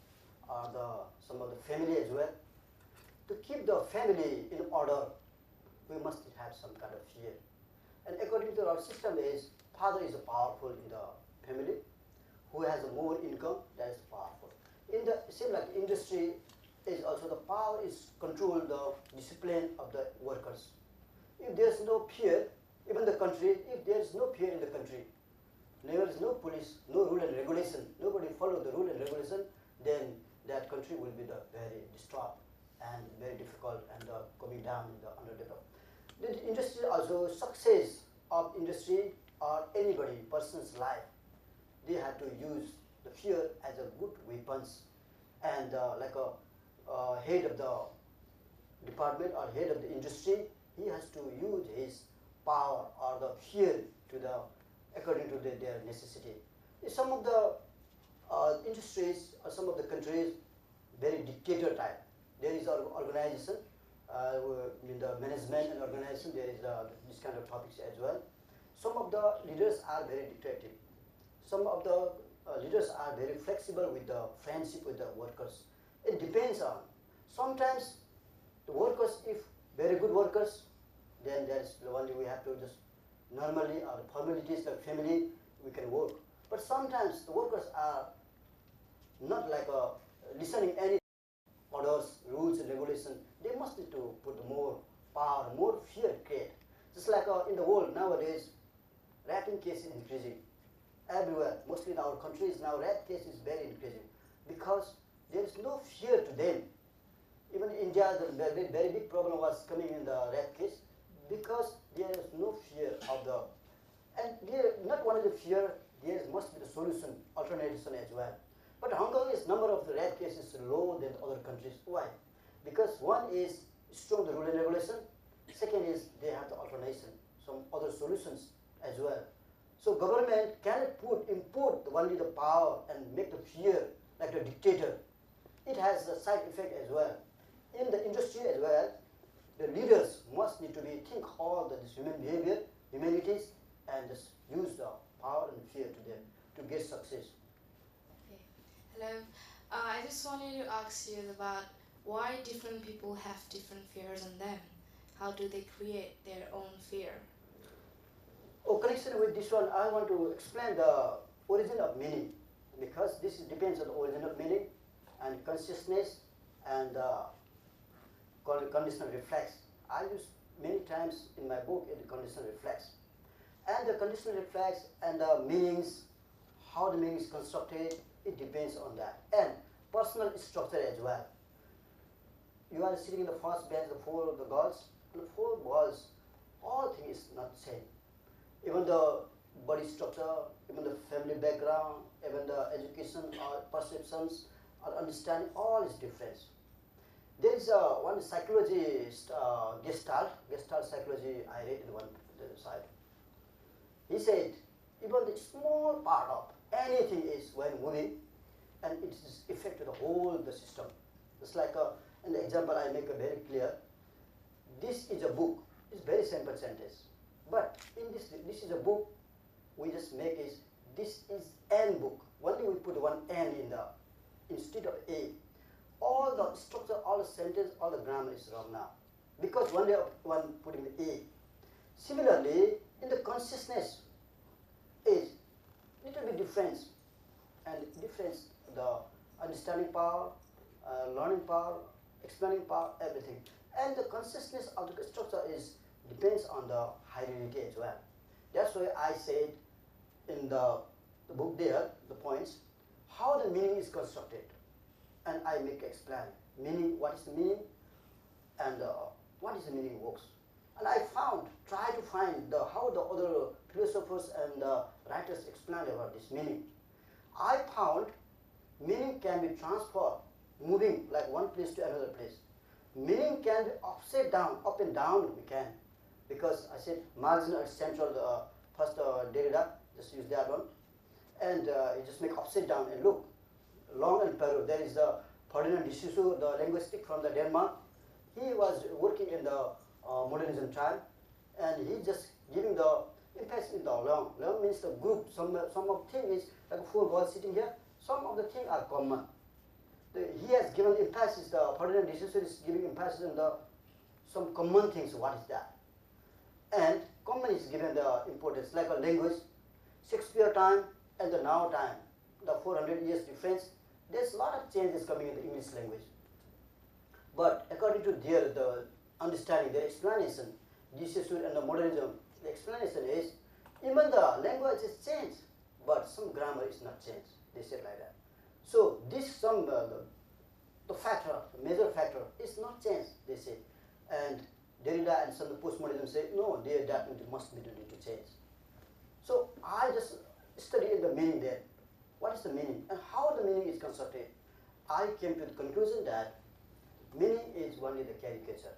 or some of the family as well. To keep the family in order, we must have some kind of fear. And according to our system is, father is powerful in the family, who has more income, that is powerful. In the same like industry, is also the power is control the discipline of the workers. If there's no fear, even the country, if there's no fear in the country, there is no police, no rule and regulation, nobody follow the rule and regulation, then that country will be very disturbed and very difficult and coming down in the underdeveloped. The industry also, success of industry or anybody, person's life, they have to use the fear as a good weapons, and like a head of the department or head of the industry, he has to use his power or the fear to the according to their necessity. Some of the industries or some of the countries very dictator type. There is an organization in the management and organization. There is this kind of topics as well. Some of the leaders are very dictative. Some of the leaders are very flexible with the friendship with the workers. It depends on. Sometimes the workers, if very good workers, then that's the only we have to just normally or formalities like family we can work. But sometimes the workers are not like listening any orders, rules and regulations. They must need to put more power, more fear create. Just like in the world nowadays, raping case is increasing everywhere. Mostly in our countries now, rape case is very increasing because there is no fear to them. Even in India, the very big problem was coming in the rape case because there is no fear of the, and there not only the fear, there must be the solution, alternation as well. But Hong Kong is number of the rape cases low than other countries. Why? Because one is strong the rule and regulation. Second is they have the alternation, some other solutions as well. So government cannot import only the power and make the fear like the dictator. It has a side effect as well. In the industry as well, the leaders must need to think all this human behavior, humanities, and just use the power and fear to them to get success. Okay. Hello. I just wanted to ask you about why different people have different fears in them. How do they create their own fear? Oh, connection with this one, I want to explain the origin of meaning because this depends on the origin of meaning and consciousness and conditional reflex. I use many times in my book in the conditional reflex. And the conditional reflex and the meanings, how the meaning is constructed, it depends on that. And personal structure as well. You are sitting in the first bench, the four of the girls, and the four boys, all things is not the same. Even the body structure, even the family background, even the education or perceptions or understanding, all is different. There is one psychologist, Gestalt psychology I read in one side. He said, even the small part of anything is when moving, and it is effect to the whole the system. It's like in the example I make very clear. This is a book. It's very simple sentence. But in this is a book. We just make is this is an book. Only we put one n in the instead of a. All the structure, all the sentence, all the grammar is wrong now because one putting the a. Similarly, in the consciousness is little bit difference, and difference the understanding power, learning power, explaining power, everything. And the consciousness of the structure is depends on the hierarchy as well. That's why I said in the book there, the points, how the meaning is constructed. And I make explain meaning, what is the meaning, and what is the meaning works. And I try to find how the other philosophers and writers explain about this meaning. I found meaning can be transferred, moving like one place to another place. Meaning can be upside down, up and down we can. Because I said marginal and central, first Derrida, just use that one. And you just make upside down and look. Long and parallel. There is the Ferdinand de Saussure, the linguistic from the Denmark. He was working in the modernism time, and he just giving the emphasis in the long. Long means the group. Some of thing is like four girls sitting here. Some of the things are common. He has given emphasis. The Ferdinand de Saussure is giving emphasis on the some common things. What is that? And common is given the importance, like a language, Shakespeare time and the now time, the 400 years difference. There's a lot of changes coming in the English language. But according to the understanding, their explanation, de Saussure and the modernism, the explanation is, even the language is changed, but some grammar is not changed. They said like that. So this the factor, the major factor is not changed, they say. And Derrida and some of the postmodernism say, no, that must be need to change. So I just studied the meaning there. What is the meaning and how the meaning is constructed? I came to the conclusion that meaning is only the caricature.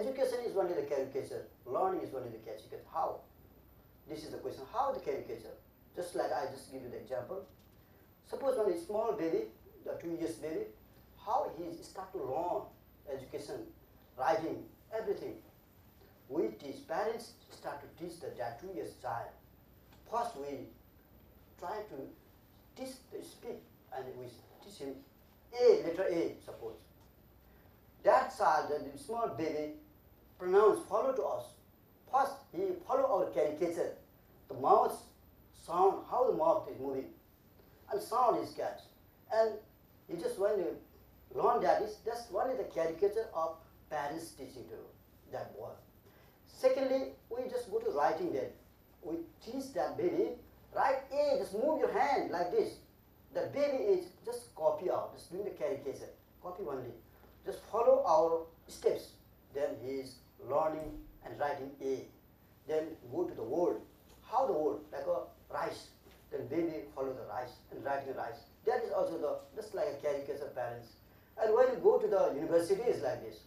education is only the caricature, learning is only the caricature. How? This is the question. How the caricature? Just like I just give you the example. Suppose when a small baby, the 2 years baby, how he start to learn education, writing, everything. We teach, parents start to teach that 2 years child. First we try to teach the speak and we teach him A, letter A, suppose. That child, the small baby, pronounce, follow to us. First he follow our caricature, the mouth sound, how the mouth is moving, and sound is catch. And he just when you learn that is just only the caricature of parents teaching to that boy. Secondly, we just go to writing then. We teach that baby, write A, just move your hand like this. The baby is just copy out, just doing the caricature, copy only. Just follow our steps. Then he is learning and writing A. Then go to the word. How the word? Like a rice. Then baby follow the rice and writing rice. That is also just like a caricature parents. And when you go to the university is like this.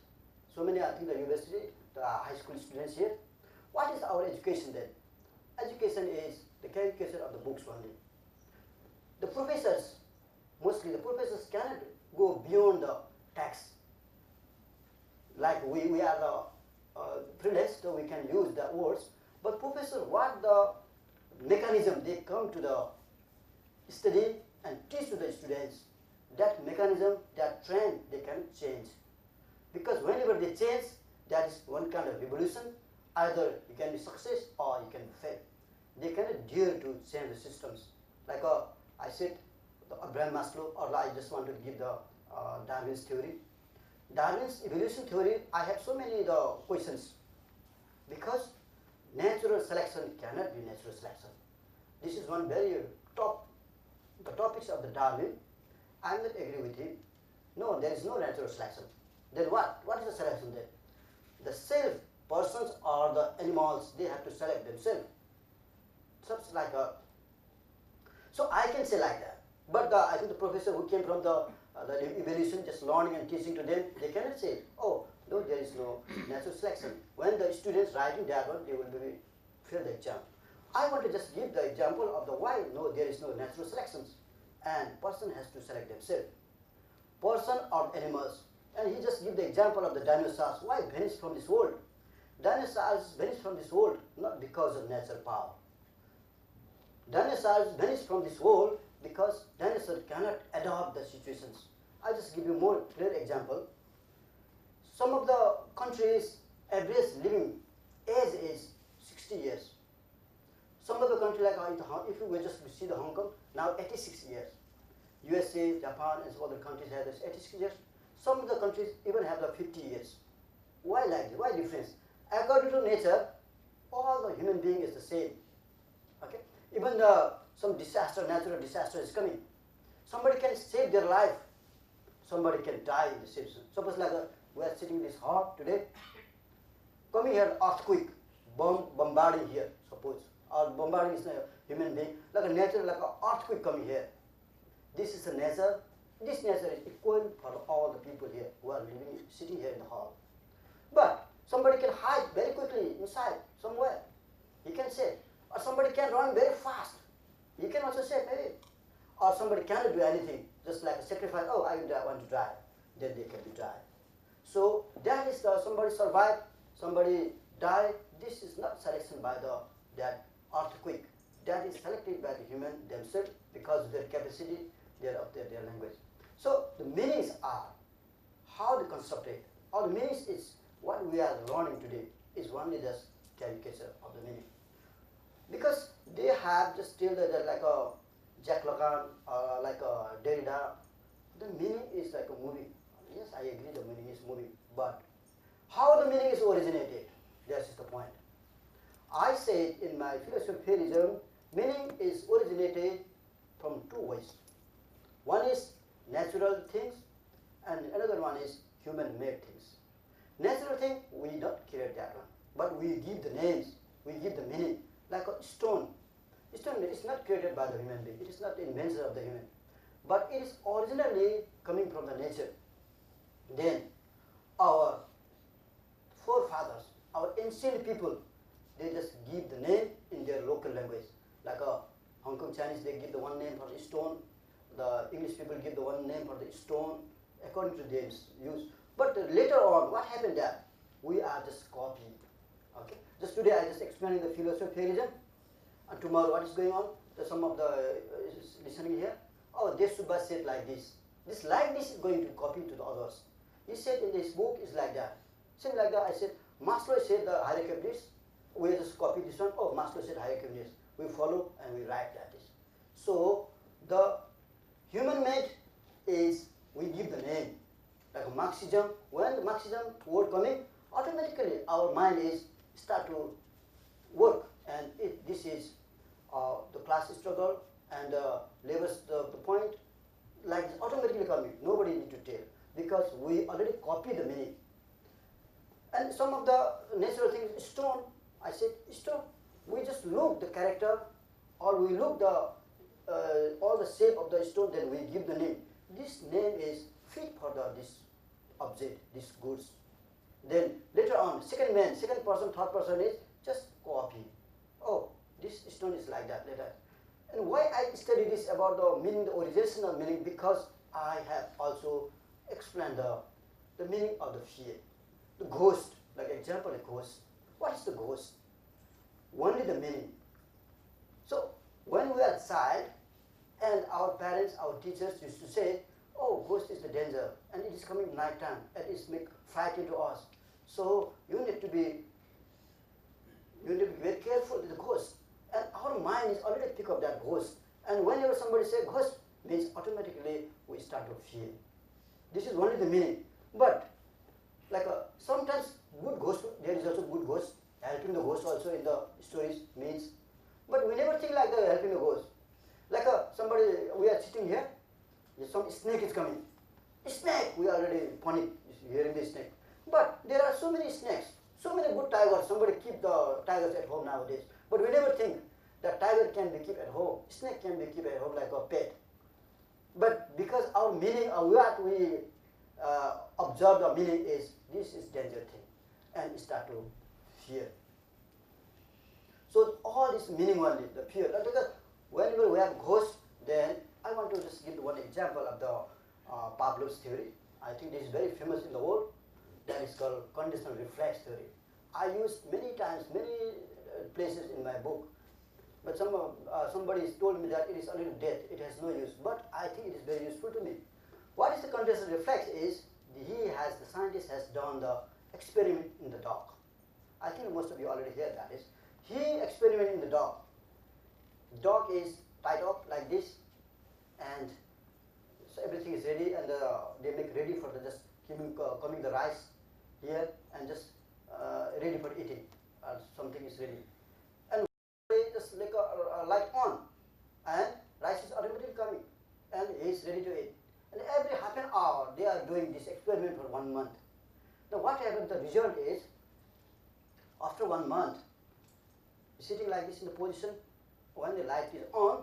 So many, I think the university, the high school students here. What is our education then? Education is the caricature of the books only. The professors, mostly the professors cannot go beyond the text. Like we are the privileged, so we can use the words. But professor, what the mechanism they come to the study and teach to the students, that mechanism, that trend, they can change. Because whenever they change, that is one kind of revolution. Either you can be success or you can fail. They cannot dare to change the systems. Like I said, the Abraham Maslow, or I just want to give the Darwin's theory. Darwin's evolution theory, I have so many questions. Because natural selection cannot be natural selection. This is one very top, the topics of the Darwin. I am not agree with him. No, there is no natural selection. Then what? What is the selection then? The self, persons or the animals, they have to select themselves. Such like a. So I can say like that. But I think the professor who came from the evolution, just learning and teaching to them, they cannot say, oh, no, there is no natural selection. When the students writing that one, they will be fail the exam. I want to just give the example of the why no, there is no natural selections, and person has to select themselves. Person or animals, and he just give the example of the dinosaurs. Why vanished from this world? Dinosaurs vanished from this world not because of natural power. Dinosaurs vanished from this world because dinosaurs cannot adapt the situations. I just give you more clear example. Some of the countries average living age is 60 years. Some of the countries like if you just see the Hong Kong, now 86 years. USA, Japan and some other countries have this 86 years. Some of the countries even have the 50 years. Why like this? Why difference? According to nature, all the human being is the same. Okay? Even some disaster, natural disaster is coming. Somebody can save their life. Somebody can die in the situation. Suppose like we are sitting in this hall today. Coming here, earthquake, bombarding here, suppose. Or bombarding is a human being. Like a nature, like an earthquake coming here. This is a nature. This nature is equal for all the people here who are living, sitting here in the hall. But somebody can hide very quickly inside, somewhere. He can save. Or somebody can run very fast. He can also save, maybe. Or somebody cannot do anything, just like a sacrifice. Oh, I want to die. Then they can be die. So that is somebody survive, somebody die. This is not selection by that earthquake. That is selected by the human themselves because of their capacity, their language. So the meanings are how they constructed. Or the meanings is what we are learning today is only just caricature of the meaning. Because they have just still like a Jack Lacan, like a Derrida. The meaning is like a moving. Yes, I agree the meaning is moving. But how the meaning is originated, that is the point. I said in my philosophy, meaning is originated from two ways. One is natural things, and another one is human-made things. Natural thing, we don't create that one, but we give the names, we give the meaning. Like a stone. Stone is not created by the human being. It is not invention of the human. But it is originally coming from the nature. Then our forefathers, our ancient people, they just give the name in their local language. Like Hong Kong Chinese, they give the one name for the stone. The English people give the one name for the stone according to their use. But later on, what happened there? We are just copying. Okay. Just today, I just explaining the philosophy of theism. And tomorrow, what is going on? There's some of the listening here. Oh, Desh Subba said like this. This like this is going to copy to the others. He said in this book is like that. Same like that. I said Maslow said the hierarchy of needs. We just copy this one. Oh, Maslow said hierarchy of needs. We follow and we write that is. So the human made is we give the name. Like Marxism. When the Marxism word coming, automatically our mind is start to work, and this is the class struggle and labor's the point, like it's automatically coming. Nobody need to tell because we already copy the meaning. And some of the natural things, stone. I said stone. We just look the character, or we look the all the shape of the stone. Then we give the name. This name is fit for this object, this goods. Then later on, second person, third person is just copy. Oh, this stone is like that, like that. And why I study this about the meaning, the original meaning, because I have also explained the meaning of the fear. The ghost, like example, a ghost. What is the ghost? Only the meaning. So when we are child, and our parents, our teachers used to say, oh, ghost is the danger, and it is coming night time, and it's make fright into us. So you need to be very careful with the ghost. And our mind is already pick up that ghost. And whenever somebody says ghost, means automatically we start to fear. This is only the meaning. But like sometimes good ghost, there is also good ghost, helping the ghost also in the stories means. But we never think like the helping the ghost. Like somebody, we are sitting here, some snake is coming. Snake, we already panic hearing the snake. But there are so many snakes, so many good tigers. Somebody keep the tigers at home nowadays. But we never think that tiger can be kept at home, snake can be kept at home like a pet. But because our meaning, what we observe the meaning is, this is danger thing, and start to fear. So all this meaning only, the fear. Because whenever we have ghost, then I want to just give one example of the Pavlov's theory. I think this is very famous in the world. That is called conditional reflex theory. I used many times, many places in my book. But somebody told me that it is a little dead, it has no use. But I think it is very useful to me. What is the conditional reflex is, the scientist has done the experiment in the dog. I think most of you already heard that is. He experimented in the dog. Dog is tied up like this, and so everything is ready, and they make ready for the just coming the rice here, and just ready for eating. Something is ready, and they just like a light on, and rice is automatically coming, and he is ready to eat. And every half an hour they are doing this experiment for 1 month. Now what happened? The result is, after 1 month, sitting like this in the position, when the light is on,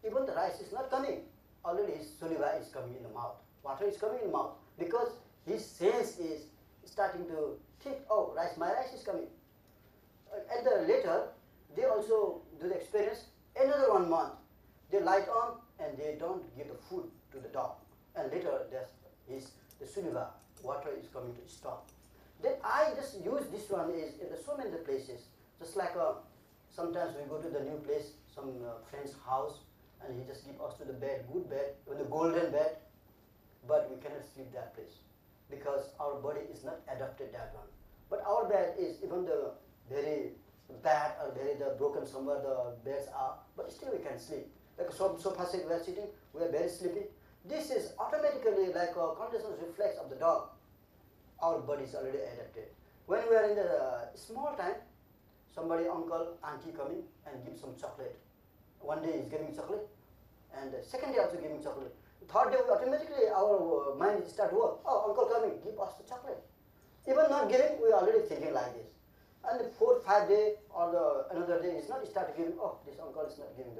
even the rice is not coming. Already his saliva is coming in the mouth. Water is coming in the mouth because his sense is starting to think, oh, my rice is coming. And later, they also do the experience. Another 1 month, they light on and they don't give the food to the dog. And later, the saliva, water is coming to stop. Then I just use this one is in so many places. Just like sometimes we go to the new place, some friend's house, and he just give us to the bed, good bed, the golden bed, but we cannot sleep that place because our body is not adapted that one. But our bed is even the very bad or very the broken somewhere the beds are, but still we can sleep. Like a sofa set we are sitting, we are very sleepy. This is automatically like a conditional reflex of the dog. Our body is already adapted. When we are in the small time, somebody, uncle, auntie coming and give some chocolate. One day is giving chocolate, and the second day also giving chocolate. Third day, automatically our mind start to work. Oh, uncle coming, give us the chocolate. Even not giving, we are already thinking like this. And the fourth, 5th day or another day is not start giving. Oh, this uncle is not giving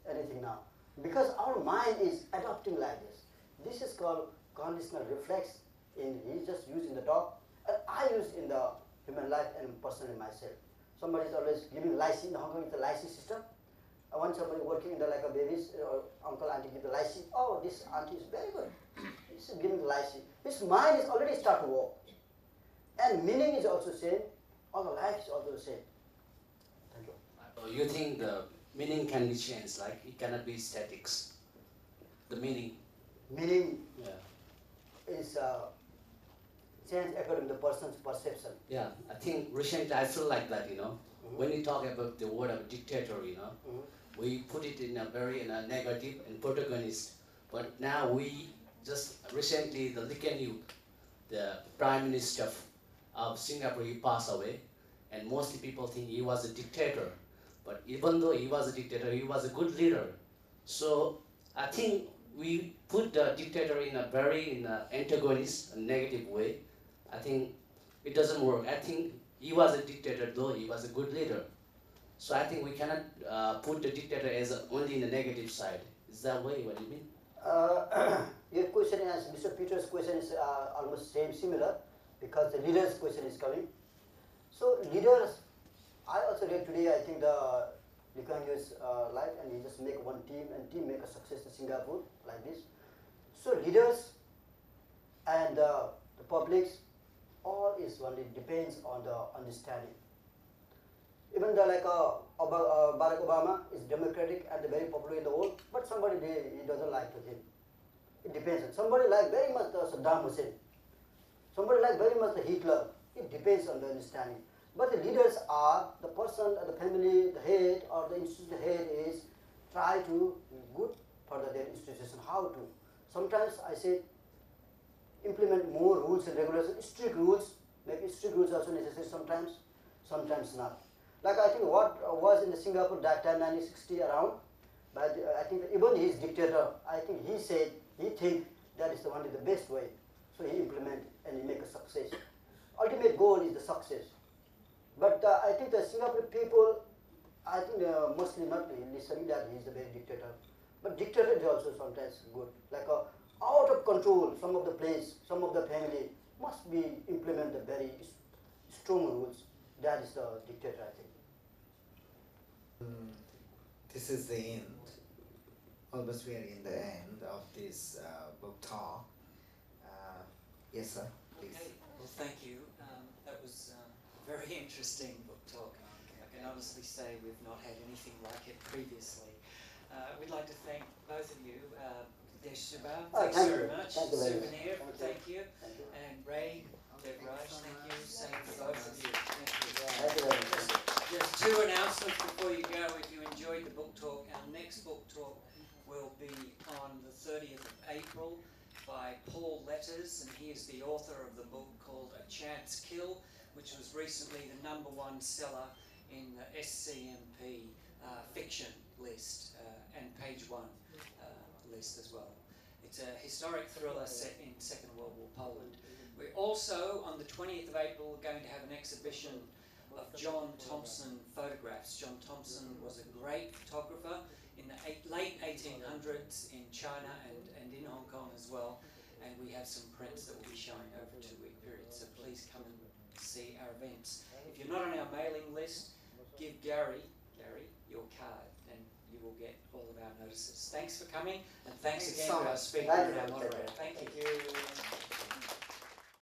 anything now, because our mind is adapting like this. This is called conditional reflex. He just used in the dog, and I used in the human life and personally myself. Somebody is always giving lycee. In Hong Kong, it's a lycee system. I want somebody working in the like a babies, uncle, auntie give the lycee. Oh, this auntie is very good. He's giving the lycee. His mind is already start to work. And meaning is also same. All the life is also the same. Thank you. You think the meaning can be changed, like it cannot be statics. The meaning. Meaning Yeah. is changed according to the person's perception. Yeah, I think recently I feel like that, you know. When you talk about the word of dictator, you know, we put it in a very negative and protagonist. But now we just recently, the Lee Kuan Yew, the Prime Minister of Singapore, he passed away. And mostly people think he was a dictator. But even though he was a dictator, he was a good leader. So I think we put the dictator in a very antagonist, a negative way. I think it doesn't work. I think he was a dictator, though he was a good leader. So I think we cannot put the dictator as only in the negative side. Is that way what you mean? Your question is, Mr. Peter's question is almost similar, because the leader's question is coming. So leaders, I also read today, I think the Lee Kuan Yew's life, and he just make one team, and team make a success in Singapore, like this. So leaders and the publics, all is only depends on the understanding. Even the Barack Obama is democratic and very popular in the world, but somebody he doesn't like to him. It depends. Somebody like very much the Saddam Hussein. Somebody like very much the Hitler. It depends on the understanding. But the leaders are the person, the family, the head, or the institution head is try to be good for their institution. How to? Sometimes I say implement more rules and regulations, strict rules. Maybe strict rules also necessary sometimes, sometimes not. Like I think what was in the Singapore that time 1960 around, but I think even his dictator, I think he said he think that is the only the best way. So he implement and he make a success. Ultimate goal is the success. But I think the Singapore people, I think they are mostly not listening that he is a very dictator. But dictator is also sometimes good. Like out of control, some of the place, some of the family must be implement the very strong rules. That is the dictator, I think. This is the end. Almost we are in the end of this book talk. Yes, sir. Please. Okay. Well, thank you. That was a very interesting book talk. I can honestly say we've not had anything like it previously. We'd like to thank both of you. Desh Subba, thanks very much. Souvenir, thank you. And Ray, Devraj, thank you. Same for both of you. Thank you. Just two announcements before you go. If you enjoyed the book talk, our next book talk will be on the 30th of April by Paul Letters, and he is the author of the book called A Chance Kill, which was recently the #1 seller in the SCMP fiction list and page 1 list as well. It's a historic thriller set in Second World War Poland. We're also, on the 20th of April, going to have an exhibition of John Thompson photographs. John Thompson was a great photographer in the late 1800s in China and in Hong Kong as well. And we have some prints that will be showing over a 2-week period. So please come and see our events. If you're not on our mailing list, give Gary your card and you will get all of our notices. Thanks for coming, and thanks again to our speaker and our moderator. Thank you.